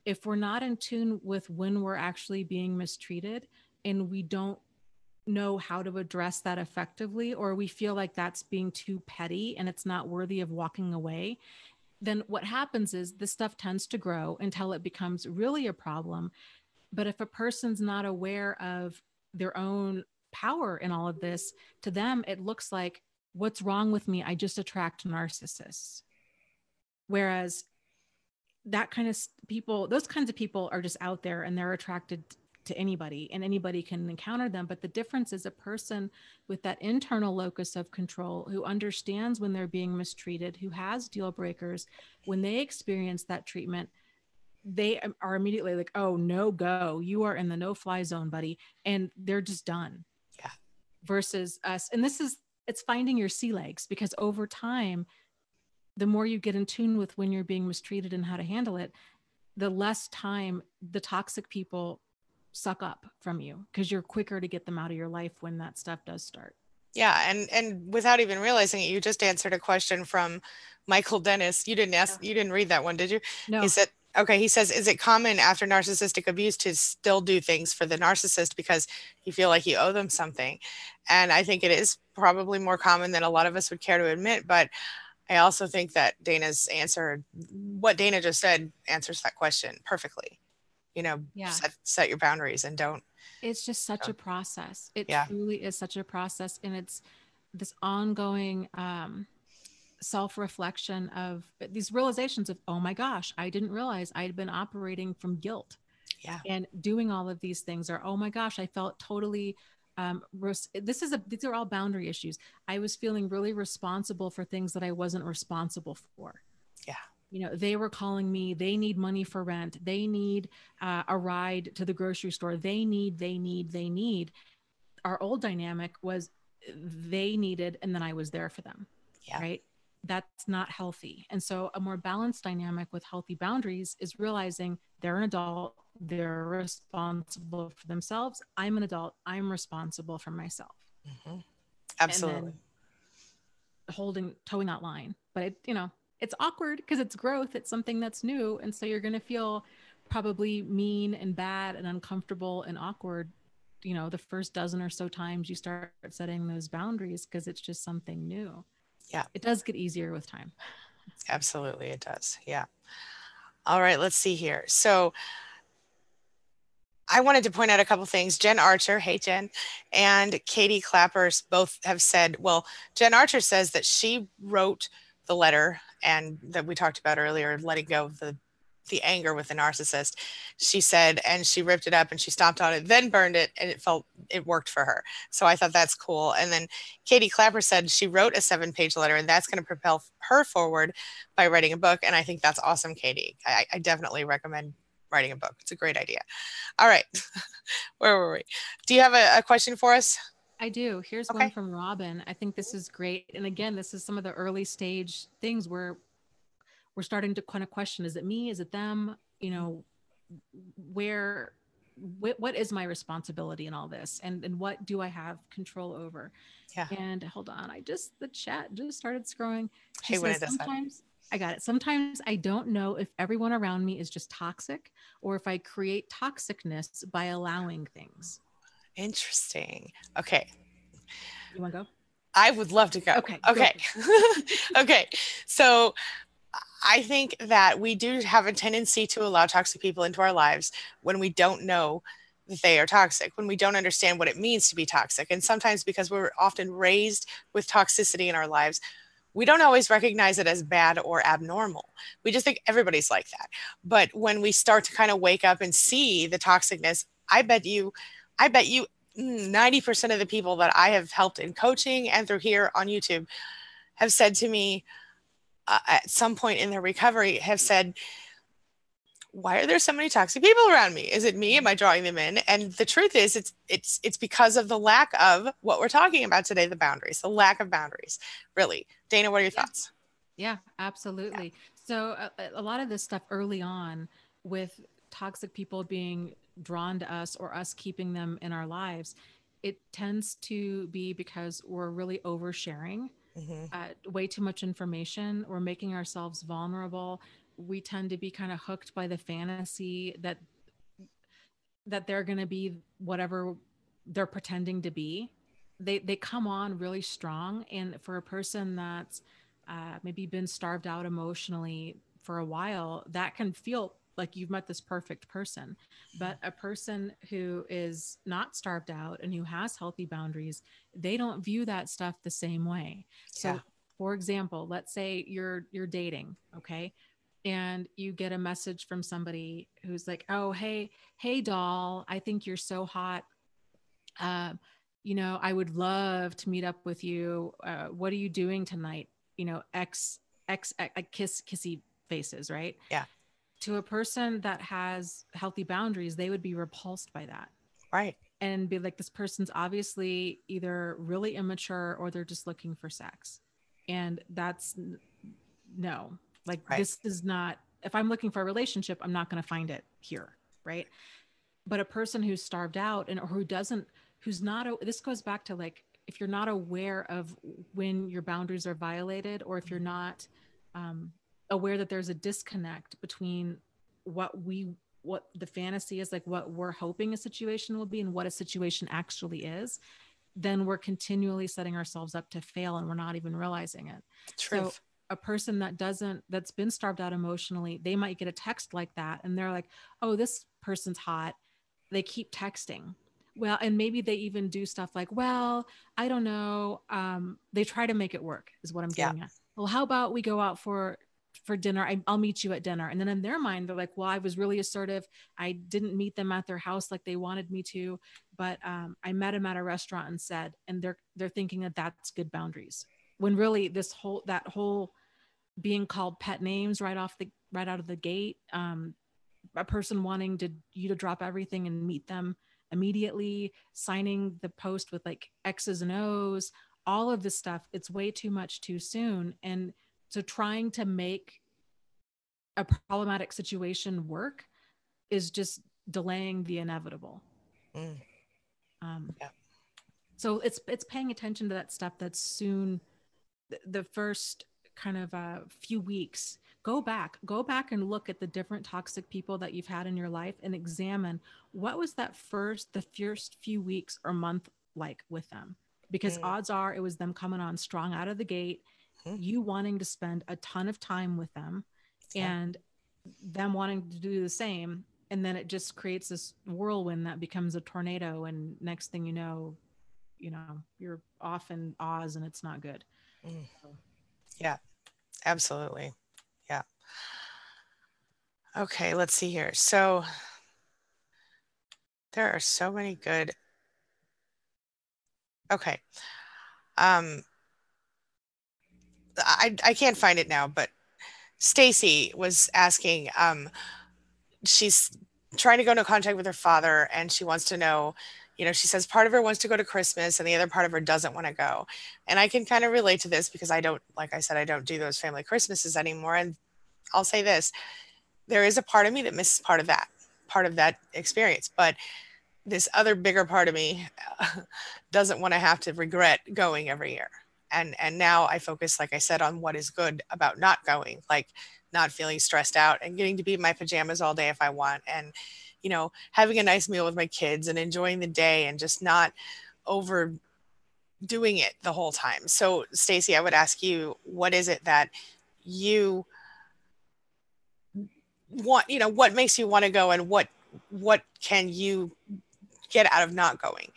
If we're not in tune with when we're actually being mistreated and we don't know how to address that effectively, or we feel like that's being too petty and it's not worthy of walking away, then what happens is this stuff tends to grow until it becomes really a problem. But if a person's not aware of their own power in all of this, to them, it looks like, what's wrong with me? I just attract narcissists. Whereas those kinds of people are just out there and they're attracted to anybody and anybody can encounter them. But the difference is a person with that internal locus of control who understands when they're being mistreated, who has deal breakers, when they experience that treatment, they are immediately like, oh, no go. You are in the no-fly zone, buddy. And they're just done. Yeah. Versus us. And it's finding your sea legs, because over time, the more you get in tune with when you're being mistreated and how to handle it, the less time the toxic people suck up from you, because you're quicker to get them out of your life when that stuff does start. Yeah, and without even realizing it, you just answered a question from Michael Dennis. You didn't read that one, did you? No. He says, is it common after narcissistic abuse to still do things for the narcissist because you feel like you owe them something? And I think it is probably more common than a lot of us would care to admit, but I also think that Dana's answer, what Dana just said, answers that question perfectly. Set your boundaries and don't. It's just such a process. It Yeah. truly is such a process. And it's this ongoing self-reflection of these realizations of, oh my gosh, I didn't realize I'd been operating from guilt. Yeah. And doing all of these things, or, oh my gosh, I felt totally, these are all boundary issues. I was feeling really responsible for things that I wasn't responsible for. Yeah. They were calling me, they need money for rent. They need a ride to the grocery store. They need. Our old dynamic was they needed, and then I was there for them. Yeah. Right. That's not healthy. And so a more balanced dynamic with healthy boundaries is realizing they're an adult, they're responsible for themselves. I'm an adult, I'm responsible for myself. Mm-hmm. Absolutely. And then towing that line. But it's awkward because it's growth. It's something that's new. And so you're going to feel probably mean and bad and uncomfortable and awkward, the first dozen or so times you start setting those boundaries, because it's just something new. Yeah. It does get easier with time. Absolutely, it does. Yeah. All right, let's see here. So I wanted to point out a couple things. Jen Archer, hey Jen, and Katie Clappers both have said, well, Jen Archer says that she wrote the letter and that we talked about earlier, letting go of the anger with the narcissist. She said, and she ripped it up and she stomped on it, then burned it, and it worked for her. So I thought that's cool. And then Katie Clapper said she wrote a 7-page letter and that's going to propel her forward by writing a book. And I think that's awesome, Katie. I definitely recommend writing a book. It's a great idea. All right. Where were we? Do you have a question for us? I do. Here's one Okay. from Robin. I think this is great. And again, this is some of the early stage things where we're starting to kind of question, is it me? Is it them? You know, where, what is my responsibility in all this? And what do I have control over? Yeah. And hold on, the chat just started scrolling. She Hey, when it says, does that. sometimes I got it. Sometimes I don't know if everyone around me is just toxic or if I create toxicness by allowing things. Interesting. Okay. You want to go? I would love to go. Okay. Okay. Okay. So I think that we do have a tendency to allow toxic people into our lives when we don't know that they are toxic, when we don't understand what it means to be toxic. And sometimes because we're often raised with toxicity in our lives, we don't always recognize it as bad or abnormal. We just think everybody's like that. But when we start to kind of wake up and see the toxicness, I bet you 90% of the people that I have helped in coaching and through here on YouTube have said to me at some point in their recovery, have said, why are there so many toxic people around me? Is it me? Am I drawing them in? And the truth is it's because of the lack of what we're talking about today, the boundaries, the lack of boundaries. Really. Dana, what are your thoughts? Yeah, absolutely. Yeah. So a lot of this stuff early on with toxic people being drawn to us or us keeping them in our lives, it tends to be because we're really oversharing, way too much information. We're making ourselves vulnerable. We tend to be kind of hooked by the fantasy that they're going to be whatever they're pretending to be. They come on really strong, and for a person that's maybe been starved out emotionally for a while, that can feel like you've met this perfect person. But a person who is not starved out and who has healthy boundaries, they don't view that stuff the same way. So, for example, let's say you're dating, okay? And you get a message from somebody who's like, "Oh, hey, doll, I think you're so hot. Uh, I would love to meet up with you. What are you doing tonight? Kissy faces, right?" Yeah. To a person that has healthy boundaries, they would be repulsed by that. Right. And be like, this person's obviously either really immature or they're just looking for sex. And that's no, like, this is not, if I'm looking for a relationship, I'm not going to find it here. Right. But a person who's starved out and or who's not, this goes back to like, if you're not aware of when your boundaries are violated, or if you're not aware that there's a disconnect between what the fantasy is, like what we're hoping a situation will be and what a situation actually is, then we're continually setting ourselves up to fail and we're not even realizing it. Truth. So a person that's been starved out emotionally, they might get a text like that and they're like, "Oh, this person's hot." They keep texting. Well, and maybe they even do stuff like, "Well, I don't know." They try to make it work is what I'm getting at. Well, how about we go out for dinner? I'll meet you at dinner. And then in their mind, they're like, "Well, I was really assertive. I didn't meet them at their house like they wanted me to, but I met them at a restaurant instead." And they're thinking that that's good boundaries. When really that whole being called pet names right out of the gate, a person wanting you to drop everything and meet them immediately, signing the post with like X's and O's, all of this stuff, it's way too much too soon. And so trying to make a problematic situation work is just delaying the inevitable. So it's paying attention to that stuff that's soon, the first kind of few weeks. Go back and look at the different toxic people that you've had in your life and examine what was the first few weeks or month like with them, because odds are it was them coming on strong out of the gate, you wanting to spend a ton of time with them and them wanting to do the same. And then it just creates this whirlwind that becomes a tornado. And next thing you know, you're off in Oz and it's not good. Mm. Yeah, absolutely. Yeah. Okay, let's see here. So there are so many good. Okay. Um, I can't find it now, but Stacy was asking, she's trying to go into contact with her father and she wants to know, she says part of her wants to go to Christmas and the other part of her doesn't want to go. And I can kind of relate to this because I don't, like I said, I don't do those family Christmases anymore. And I'll say this, there is a part of me that misses part of that experience. But this other bigger part of me doesn't want to have to regret going every year. And now I focus, like I said, on what is good about not going, like not feeling stressed out and getting to be in my pajamas all day if I want, and having a nice meal with my kids and enjoying the day and just not overdoing it the whole time. So Stacy, I would ask you, what is it that you want, what makes you want to go, and what can you get out of not going,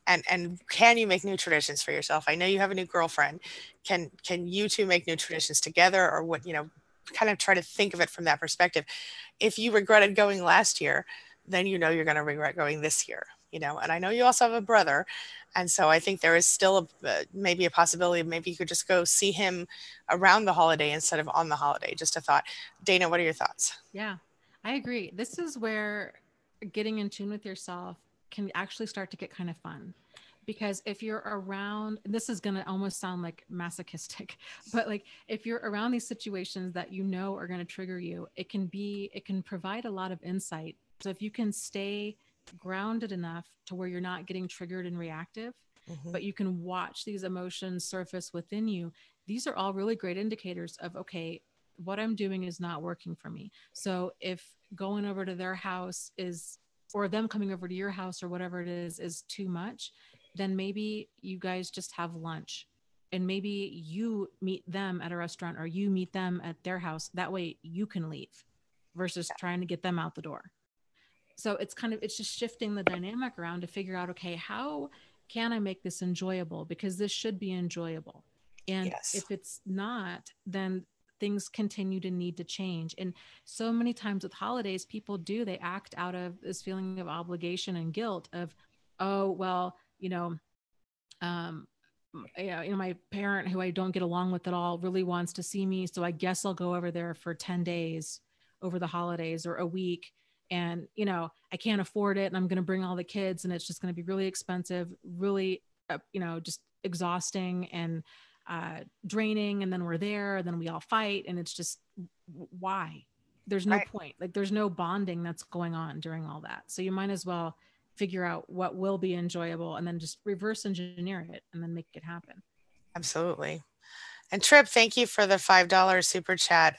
and can you make new traditions for yourself? I know you have a new girlfriend. Can you two make new traditions together, or what, kind of try to think of it from that perspective. If you regretted going last year, then you're going to regret going this year, and I know you also have a brother, and so I think there is still maybe a possibility of maybe you could just go see him around the holiday instead of on the holiday. Just a thought. Dana, what are your thoughts? Yeah, I agree. This is where getting in tune with yourself can actually start to get kind of fun. Because if you're around, this is going to almost sound like masochistic, but like if you're around these situations that are going to trigger you, it can provide a lot of insight. So if you can stay grounded enough to where you're not getting triggered and reactive, Mm-hmm. but you can watch these emotions surface within you, these are all really great indicators of, okay, what I'm doing is not working for me. So if going over to their house or them coming over to your house or whatever it is too much, then maybe you guys just have lunch and maybe you meet them at a restaurant or you meet them at their house. That way you can leave versus trying to get them out the door. So it's just shifting the dynamic around to figure out, okay, how can I make this enjoyable? Because this should be enjoyable. And Yes. if it's not, then things continue to need to change. And so many times with holidays, they act out of this feeling of obligation and guilt of, oh, well, um, my parent who I don't get along with at all really wants to see me. So I guess I'll go over there for 10 days over the holidays or a week. And, I can't afford it. And I'm going to bring all the kids and it's just going to be really expensive, really, just exhausting and draining. And then we're there and then we all fight. And it's just, why? There's no Right. point. Like there's no bonding that's going on during all that. So you might as well figure out what will be enjoyable and then just reverse engineer it and then make it happen. Absolutely. And Trip, thank you for the $5 super chat.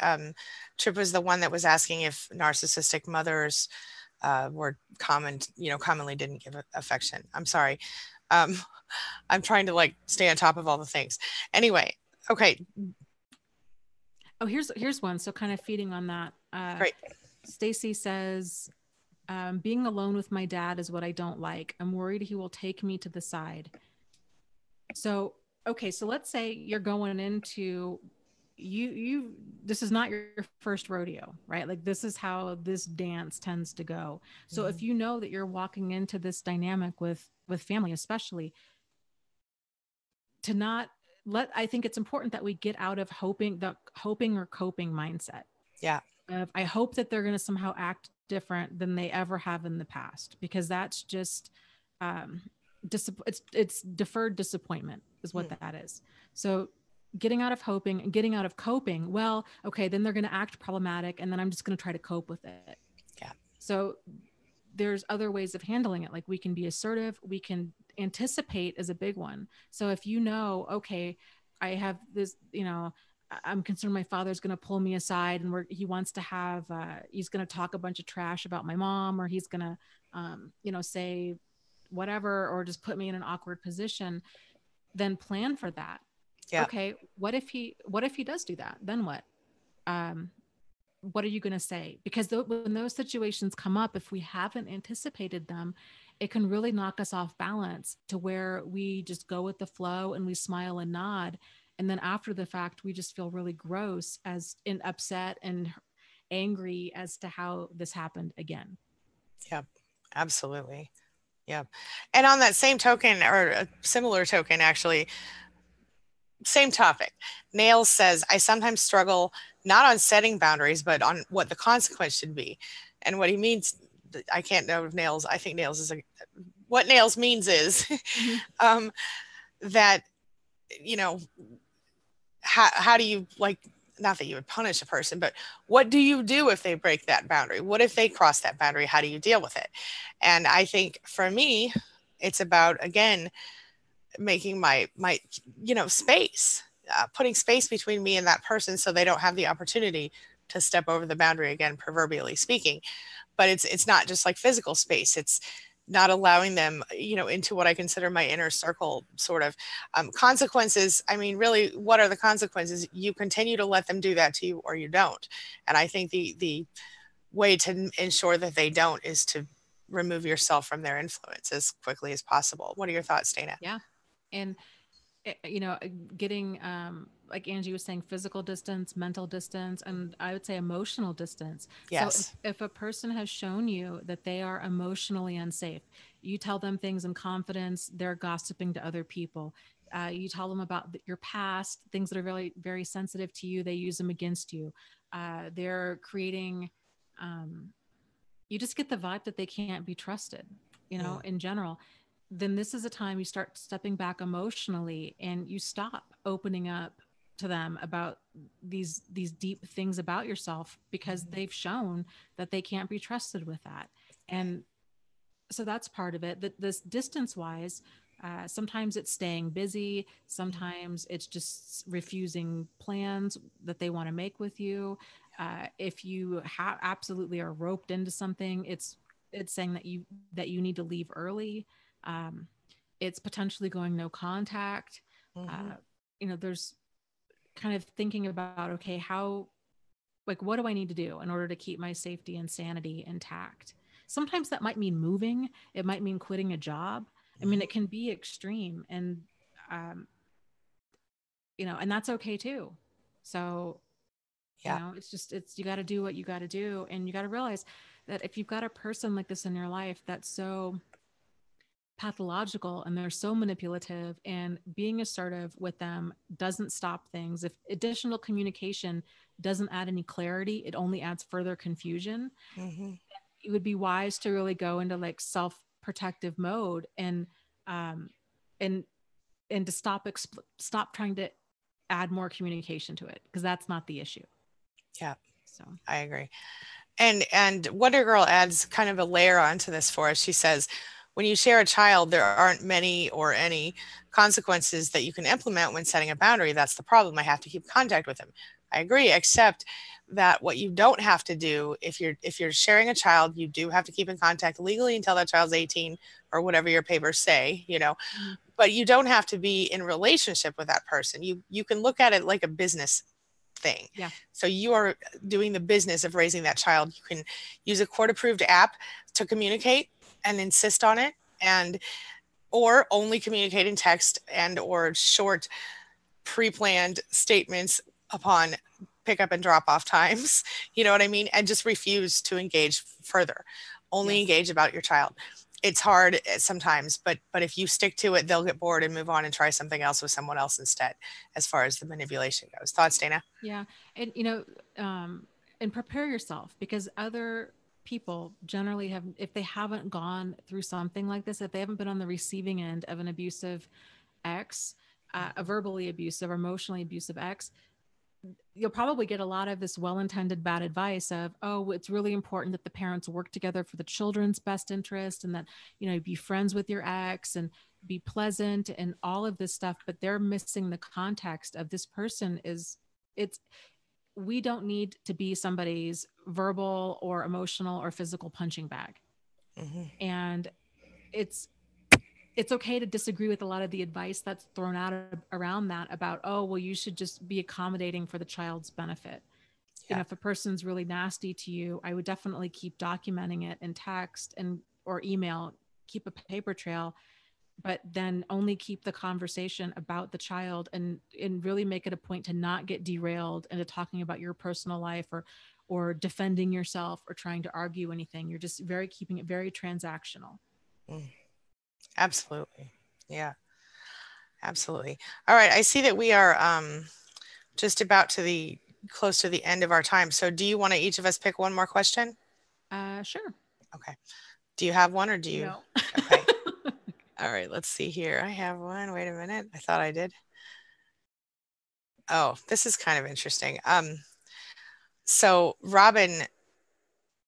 Trip was the one that was asking if narcissistic mothers were commonly didn't give affection. I'm sorry. Um, I'm trying to stay on top of all the things. Anyway, okay, Oh, here's one. So kind of feeding on that. great. Stacy says, being alone with my dad is what I don't like. I'm worried he will take me to the side. So, okay, so let's say you're going into this is not your first rodeo, right? Like this is how this dance tends to go. So if Mhm. you know that you're walking into this dynamic with family, especially, to not let I think it's important that we get out of hoping or coping mindset. Yeah, I hope that they're going to somehow act different than they ever have in the past, because that's just um, it's deferred disappointment is what Hmm. that is. So getting out of hoping and getting out of coping, well, okay, then they're going to act problematic and then I'm just going to try to cope with it. Yeah, So there's other ways of handling it. Like we can be assertive, we can anticipate is a big one. So if okay, I have this, I'm concerned my father's going to pull me aside and he wants to he's going to talk a bunch of trash about my mom, or he's going to, say whatever, or just put me in an awkward position, then plan for that. yeah, Okay. What if he does do that? Then what? Um, what are you going to say? Because when those situations come up, if we haven't anticipated them, it can really knock us off balance to where we just go with the flow and we smile and nod. And then after the fact, we just feel really gross as in upset and angry as to how this happened again. Yep, absolutely. Yep. And on that same token, or a similar token, actually, same topic. Nails says, I sometimes struggle not on setting boundaries, but on what the consequence should be. And what he means, I can't know if Nails, I think Nails is what Nails means is Mhm. um, that, you know, how do you, like, not that you would punish a person, but what do you do if they break that boundary? What if they cross that boundary? How do you deal with it? And I think for me, it's about, again, making my space, putting space between me and that person so they don't have the opportunity to step over the boundary again, proverbially speaking. But it's not just like physical space. It's not allowing them, into what I consider my inner circle, sort of. Consequences, I mean, really, what are the consequences? You continue to let them do that to you or you don't. And I think the way to ensure that they don't is to remove yourself from their influence as quickly as possible. What are your thoughts, Dana? Yeah. And getting like Angie was saying, physical distance, mental distance, and I would say emotional distance. So Yes. if a person has shown you that they are emotionally unsafe, you tell them things in confidence, they're gossiping to other people, you tell them about your past, things that are really very sensitive to you, they use them against you. They're creating you just get the vibe that they can't be trusted, Mm. in general. Then this is a time you start stepping back emotionally and you stop opening up to them about these deep things about yourself because they've shown that they can't be trusted with that. And so that's part of it. That this distance wise, sometimes it's staying busy. Sometimes it's just refusing plans that they want to make with you. If you absolutely are roped into something, it's saying that you need to leave early. Um, it's potentially going no contact. Mm-hmm. There's kind of thinking about, okay, how, like, what do I need to do in order to keep my safety and sanity intact? Sometimes that might mean moving. It might mean quitting a job. I mean, it can be extreme, and um, and that's okay too. So, Yeah. you got to do what you got to do, and you got to realize that if you've got a person like this in your life that's so pathological and they're so manipulative, and being assertive with them doesn't stop things. If additional communication doesn't add any clarity, it only adds further confusion. Mm-hmm. It would be wise to really go into like self-protective mode um and to stop trying to add more communication to it, because that's not the issue. Yeah, So I agree. And Wonder Girl adds kind of a layer onto this for us. She says, when you share a child, there aren't many or any consequences that you can implement when setting a boundary. That's the problem. I have to keep contact with them. I agree, except that what you don't have to do, if you're sharing a child, you do have to keep in contact legally until that child's 18 or whatever your papers say. mhm. But you don't have to be in relationship with that person. You can look at it like a business thing. Yeah. So you are doing the business of raising that child. You can use a court approved app to communicate and insist on it, and or only communicate in text and or short pre-planned statements upon pickup and drop off times. You know what I mean? And just refuse to engage further. Only Yes. engage about your child. It's hard sometimes, but if you stick to it, they'll get bored and move on and try something else with someone else instead, as far as the manipulation goes. Thoughts, Dana? Yeah. And and prepare yourself, because other people generally have, if they haven't gone through something like this, if they haven't been on the receiving end of an abusive ex, a verbally abusive or emotionally abusive ex, you'll probably get a lot of this well-intended bad advice of, oh, it's really important that the parents work together for the children's best interest, and that, be friends with your ex and be pleasant and all of this stuff. But they're missing the context of this person is, it's, we don't need to be somebody's verbal or emotional or physical punching bag. Mm-hmm. And it's it's okay to disagree with a lot of the advice that's around that about, oh, well, you should just be accommodating for the child's benefit. you know, if a person's really nasty to you, I would definitely keep documenting it in text and or email, keep a paper trail, but then only keep the conversation about the child, and really make it a point to not get derailed into talking about your personal life or defending yourself or trying to argue anything. You're just very keeping it very transactional. Absolutely. Yeah, absolutely. All right. I see that we are just about to the close to the end of our time. So do you want to each of us pick one more question? Sure. Okay. Do you have one or do you? No. Okay. All right. Let's see here. I have one. Wait a minute. I thought I did. Oh, this is kind of interesting. So Robin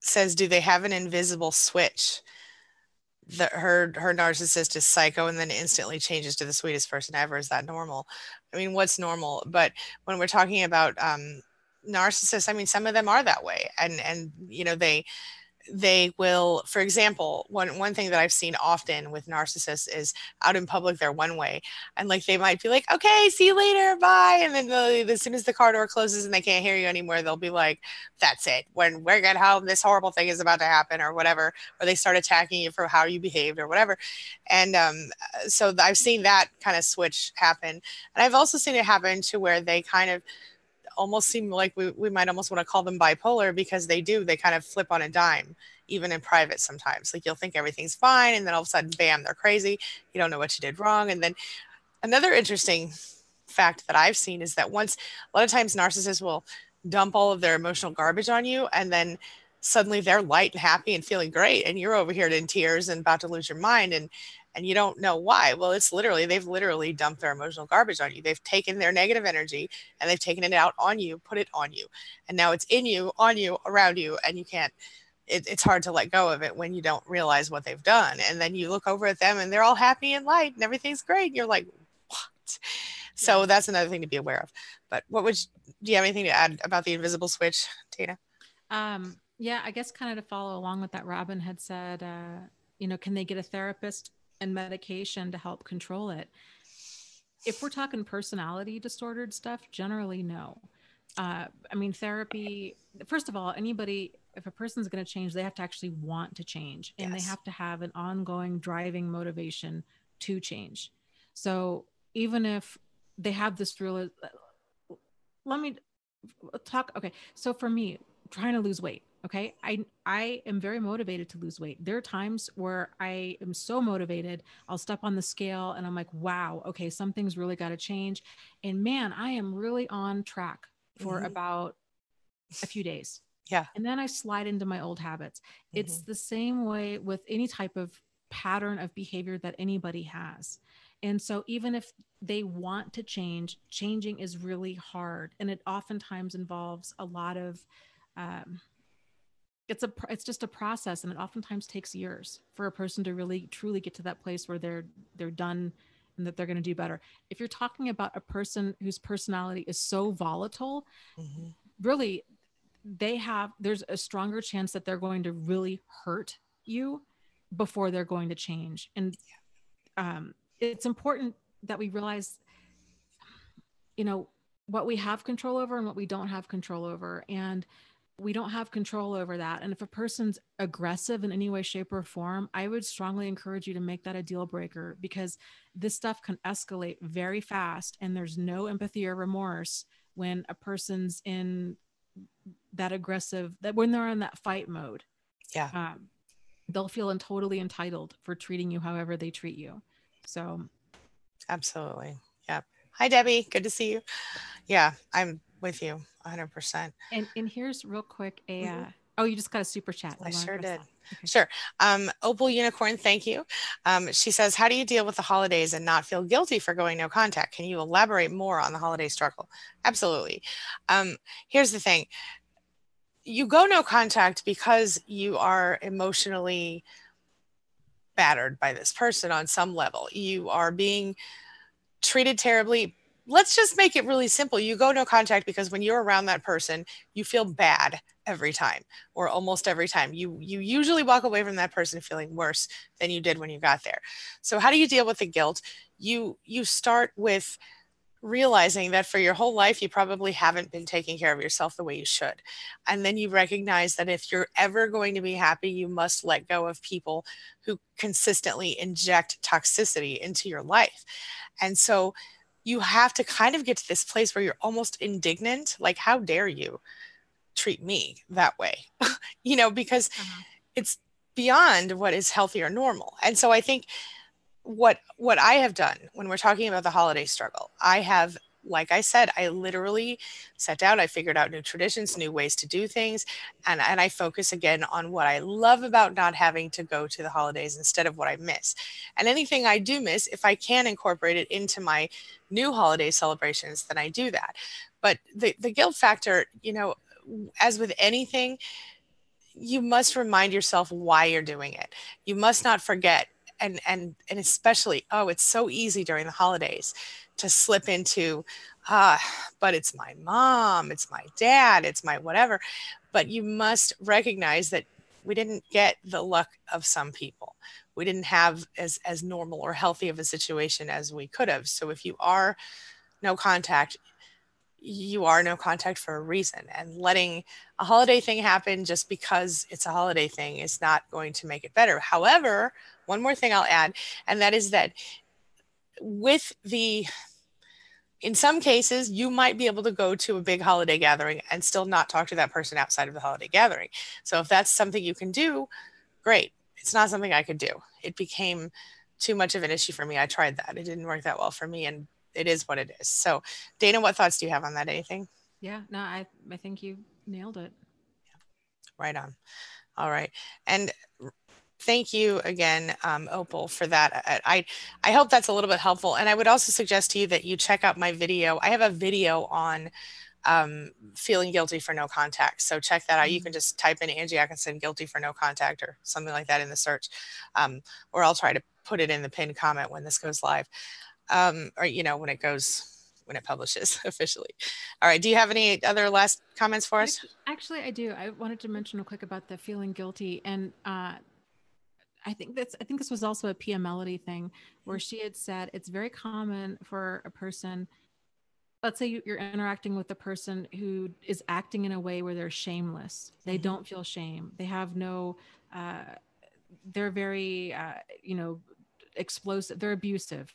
says, do they have an invisible switch? Her narcissist is psycho and then instantly changes to the sweetest person ever. Is that normal? I mean, what's normal? But when we're talking about narcissists, I mean, some of them are that way, and you know, they will, for example, one thing that I've seen often with narcissists is out in public they're one way, and like they might be like, okay, see you later, bye, and then as soon as the car door closes and they can't hear you anymore, they'll be like, that's it, when we get home this horrible thing is about to happen or whatever, or they start attacking you for how you behaved or whatever. And so I've seen that kind of switch happen, and I've also seen it happen to where they kind of almost seem like we might almost want to call them bipolar, because they kind of flip on a dime, even in private sometimes. Like you'll think everything's fine, and then all of a sudden, bam, they're crazy. You don't know what you did wrong. And then another interesting fact that I've seen is that a lot of times narcissists will dump all of their emotional garbage on you, and then suddenly they're light and happy and feeling great, and you're over here in tears and about to lose your mind, and you don't know why. Well, they've literally dumped their emotional garbage on you. They've taken their negative energy and they've taken it out on you, put it on you, and now it's in you, on you, around you, and you can't. It's hard to let go of it when you don't realize what they've done, and then you look over at them and they're all happy and light and everything's great, and you're like, what? So that's another thing to be aware of. But do you have anything to add about the invisible switch, Tina? Yeah, I guess kind of to follow along with that, Robin had said, you know, can they get a therapist and medication to help control it? If we're talking personality disordered stuff, generally no. I mean, therapy, first of all, if a person's going to change, they have to actually want to change, and they have to have an ongoing driving motivation to change. So even if they have this real, let me talk. Okay. So for me, trying to lose weight. Okay. I am very motivated to lose weight. There are times where I am so motivated, I'll step on the scale and I'm like, wow, okay, something's really got to change. And man, I am really on track for about a few days. Yeah. And then I slide into my old habits. It's the same way with any type of pattern of behavior that anybody has. And so even if they want to change, changing is really hard. And it oftentimes involves a lot of, it's just a process, and it oftentimes takes years for a person to really truly get to that place where they're done and that they're going to do better. If you're talking about a person whose personality is so volatile, really there's a stronger chance that they're going to really hurt you before they're going to change. And it's important that we realize, you know, what we have control over and what we don't have control over. And we don't have control over that. And if a person's aggressive in any way, shape, or form, I would strongly encourage you to make that a deal breaker, because this stuff can escalate very fast, and there's no empathy or remorse when a person's in that aggressive, that when they're in that fight mode. Yeah. They'll feel totally entitled for treating you however they treat you. So absolutely. Yeah. Hi, Debbie. Good to see you. Yeah, I'm with you 100%. And here's real quick oh, you just got a super chat. I sure did. Okay. Sure. Opal Unicorn, thank you. She says, how do you deal with the holidays and not feel guilty for going no contact? Can you elaborate more on the holiday struggle? Absolutely. Here's the thing. You go no contact because you are emotionally battered by this person on some level. You are being treated terribly. Let's just make it really simple. You go no contact because when you're around that person, you feel bad every time, or almost every time. You usually walk away from that person feeling worse than you did when you got there. So how do you deal with the guilt? You start with realizing that for your whole life, you probably haven't been taking care of yourself the way you should. And then you recognize that if you're ever going to be happy, you must let go of people who consistently inject toxicity into your life. And so you have to kind of get to this place where you're almost indignant, like, how dare you treat me that way? Because Uh-huh. it's beyond what is healthy or normal. And so I think what I have done when we're talking about the holiday struggle, I have, like I said, I literally sat down, I figured out new traditions, new ways to do things, and I focus again on what I love about not having to go to the holidays instead of what I miss. And anything I do miss, if I can incorporate it into my new holiday celebrations, then I do that. But the guilt factor, as with anything, you must remind yourself why you're doing it. You must not forget. And especially, oh, it's so easy during the holidays to slip into, ah, but it's my mom, it's my dad, it's my whatever. But you must recognize that we didn't get the luck of some people. We didn't have as normal or healthy of a situation as we could have. So if you are no contact, you are no contact for a reason. And letting a holiday thing happen just because it's a holiday thing is not going to make it better. However, one more thing I'll add, and that is that with the in some cases, you might be able to go to a big holiday gathering and still not talk to that person outside of the holiday gathering. So if that's something you can do, great. It's not something I could do. It became too much of an issue for me. I tried that. It didn't work that well for me, and it is what it is. So, Dana, what thoughts do you have on that? Anything? Yeah, no, I think you nailed it. Right on. All right. And thank you again, Opal, for that. I hope that's a little bit helpful. And I would also suggest to you that you check out my video. I have a video on feeling guilty for no contact. So check that out. You can just type in Angie Atkinson, guilty for no contact, or something like that in the search. Or I'll try to put it in the pinned comment when this goes live, or, when it publishes officially. All right. Do you have any other last comments for us? Actually, I do. I wanted to mention real quick about the feeling guilty, and I think this was also a Pia Melody thing where she had said it's very common for a person. Let's say you're interacting with a person who is acting in a way where they're shameless. They don't feel shame. They have no. They're very, explosive. They're abusive.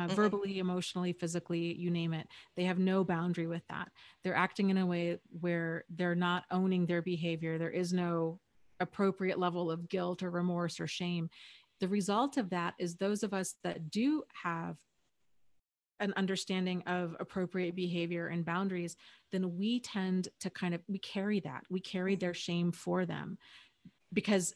Verbally, emotionally, physically, you name it. They have no boundary with that. They're acting in a way where they're not owning their behavior. There is no appropriate level of guilt or remorse or shame. The result of that is those of us that do have an understanding of appropriate behavior and boundaries, then we tend to we carry that. We carry their shame for them because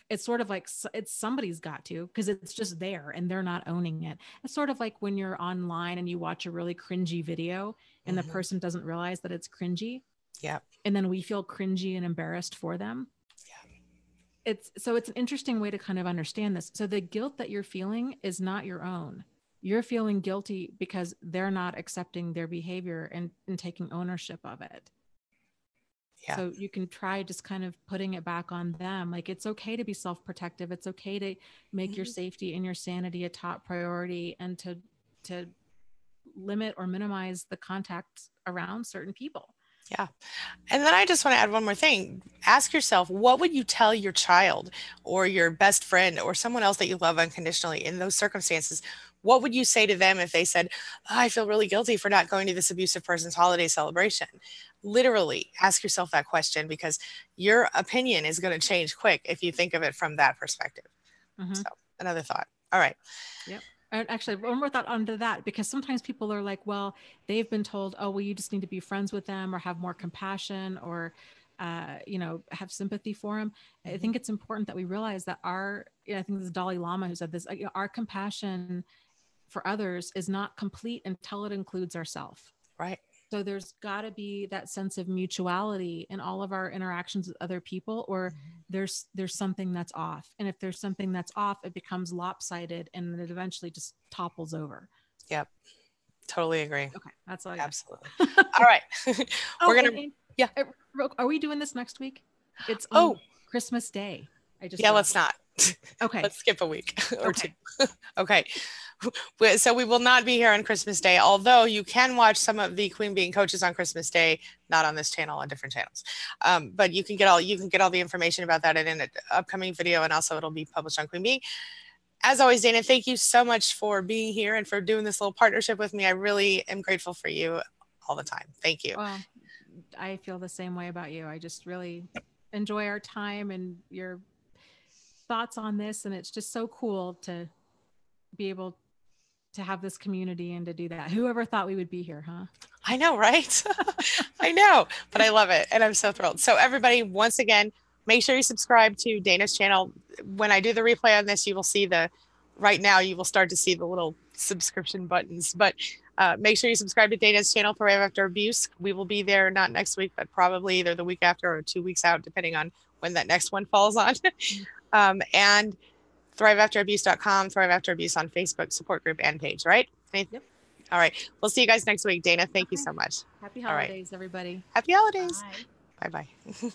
it's sort of like it's somebody's got to, because it's just there and they're not owning it. It's sort of like when you're online and you watch a really cringy video and the person doesn't realize that it's cringy. Yeah. And then we feel cringy and embarrassed for them. Yeah. It's an interesting way to kind of understand this. So the guilt that you're feeling is not your own. You're feeling guilty because they're not accepting their behavior and taking ownership of it. Yeah. So you can try just kind of putting it back on them. Like, it's okay to be self-protective. It's okay to make your safety and your sanity a top priority, and to limit or minimize the contact around certain people. Yeah. And then I just want to add one more thing. Ask yourself, what would you tell your child or your best friend or someone else that you love unconditionally in those circumstances? What would you say to them if they said, oh, I feel really guilty for not going to this abusive person's holiday celebration? Literally ask yourself that question, because your opinion is going to change quick if you think of it from that perspective. So another thought. All right. Yep. And actually, one more thought onto that, because sometimes people are like, well, they've been told, oh, well, you just need to be friends with them or have more compassion or, have sympathy for them. I think it's important that we realize that I think this is Dalai Lama who said this, our compassion for others is not complete until it includes ourselves. Right. So there's got to be that sense of mutuality in all of our interactions with other people, or there's something that's off. And if there's something that's off, it becomes lopsided and it eventually just topples over. Yep. Totally agree. Okay. That's all. Absolutely. All right. We're going to, yeah. Are we doing this next week? It's on Christmas Day. Let's not. Okay. Let's skip a week or Okay. two. Okay. So we will not be here on Christmas Day, although you can watch some of the Queen Being Coaches on Christmas Day, not on this channel, on different channels. But you can get all the information about that in an upcoming video, and also it'll be published on Queen Being. As always, Dana, thank you so much for being here and for doing this little partnership with me. I really am grateful for you all the time. Thank you. Well, I feel the same way about you. I just really enjoy our time and your thoughts on this. And it's just so cool to be able to have this community and to do that. Whoever thought we would be here, huh? I know, right? I know, but I love it. And I'm so thrilled. So everybody, once again, make sure you subscribe to Dana's channel. When I do the replay on this, you will see right now, you will start to see the little subscription buttons, but make sure you subscribe to Dana's channel, Thrive After Abuse. We will be there, not next week, but probably either the week after or 2 weeks out, depending on when that next one falls on. And thriveafterabuse.com, Thrive After Abuse on Facebook support group and page, right? Yep. All right. We'll see you guys next week. Dana, thank you so much. Happy holidays, everybody. Happy holidays. Bye. Bye-bye.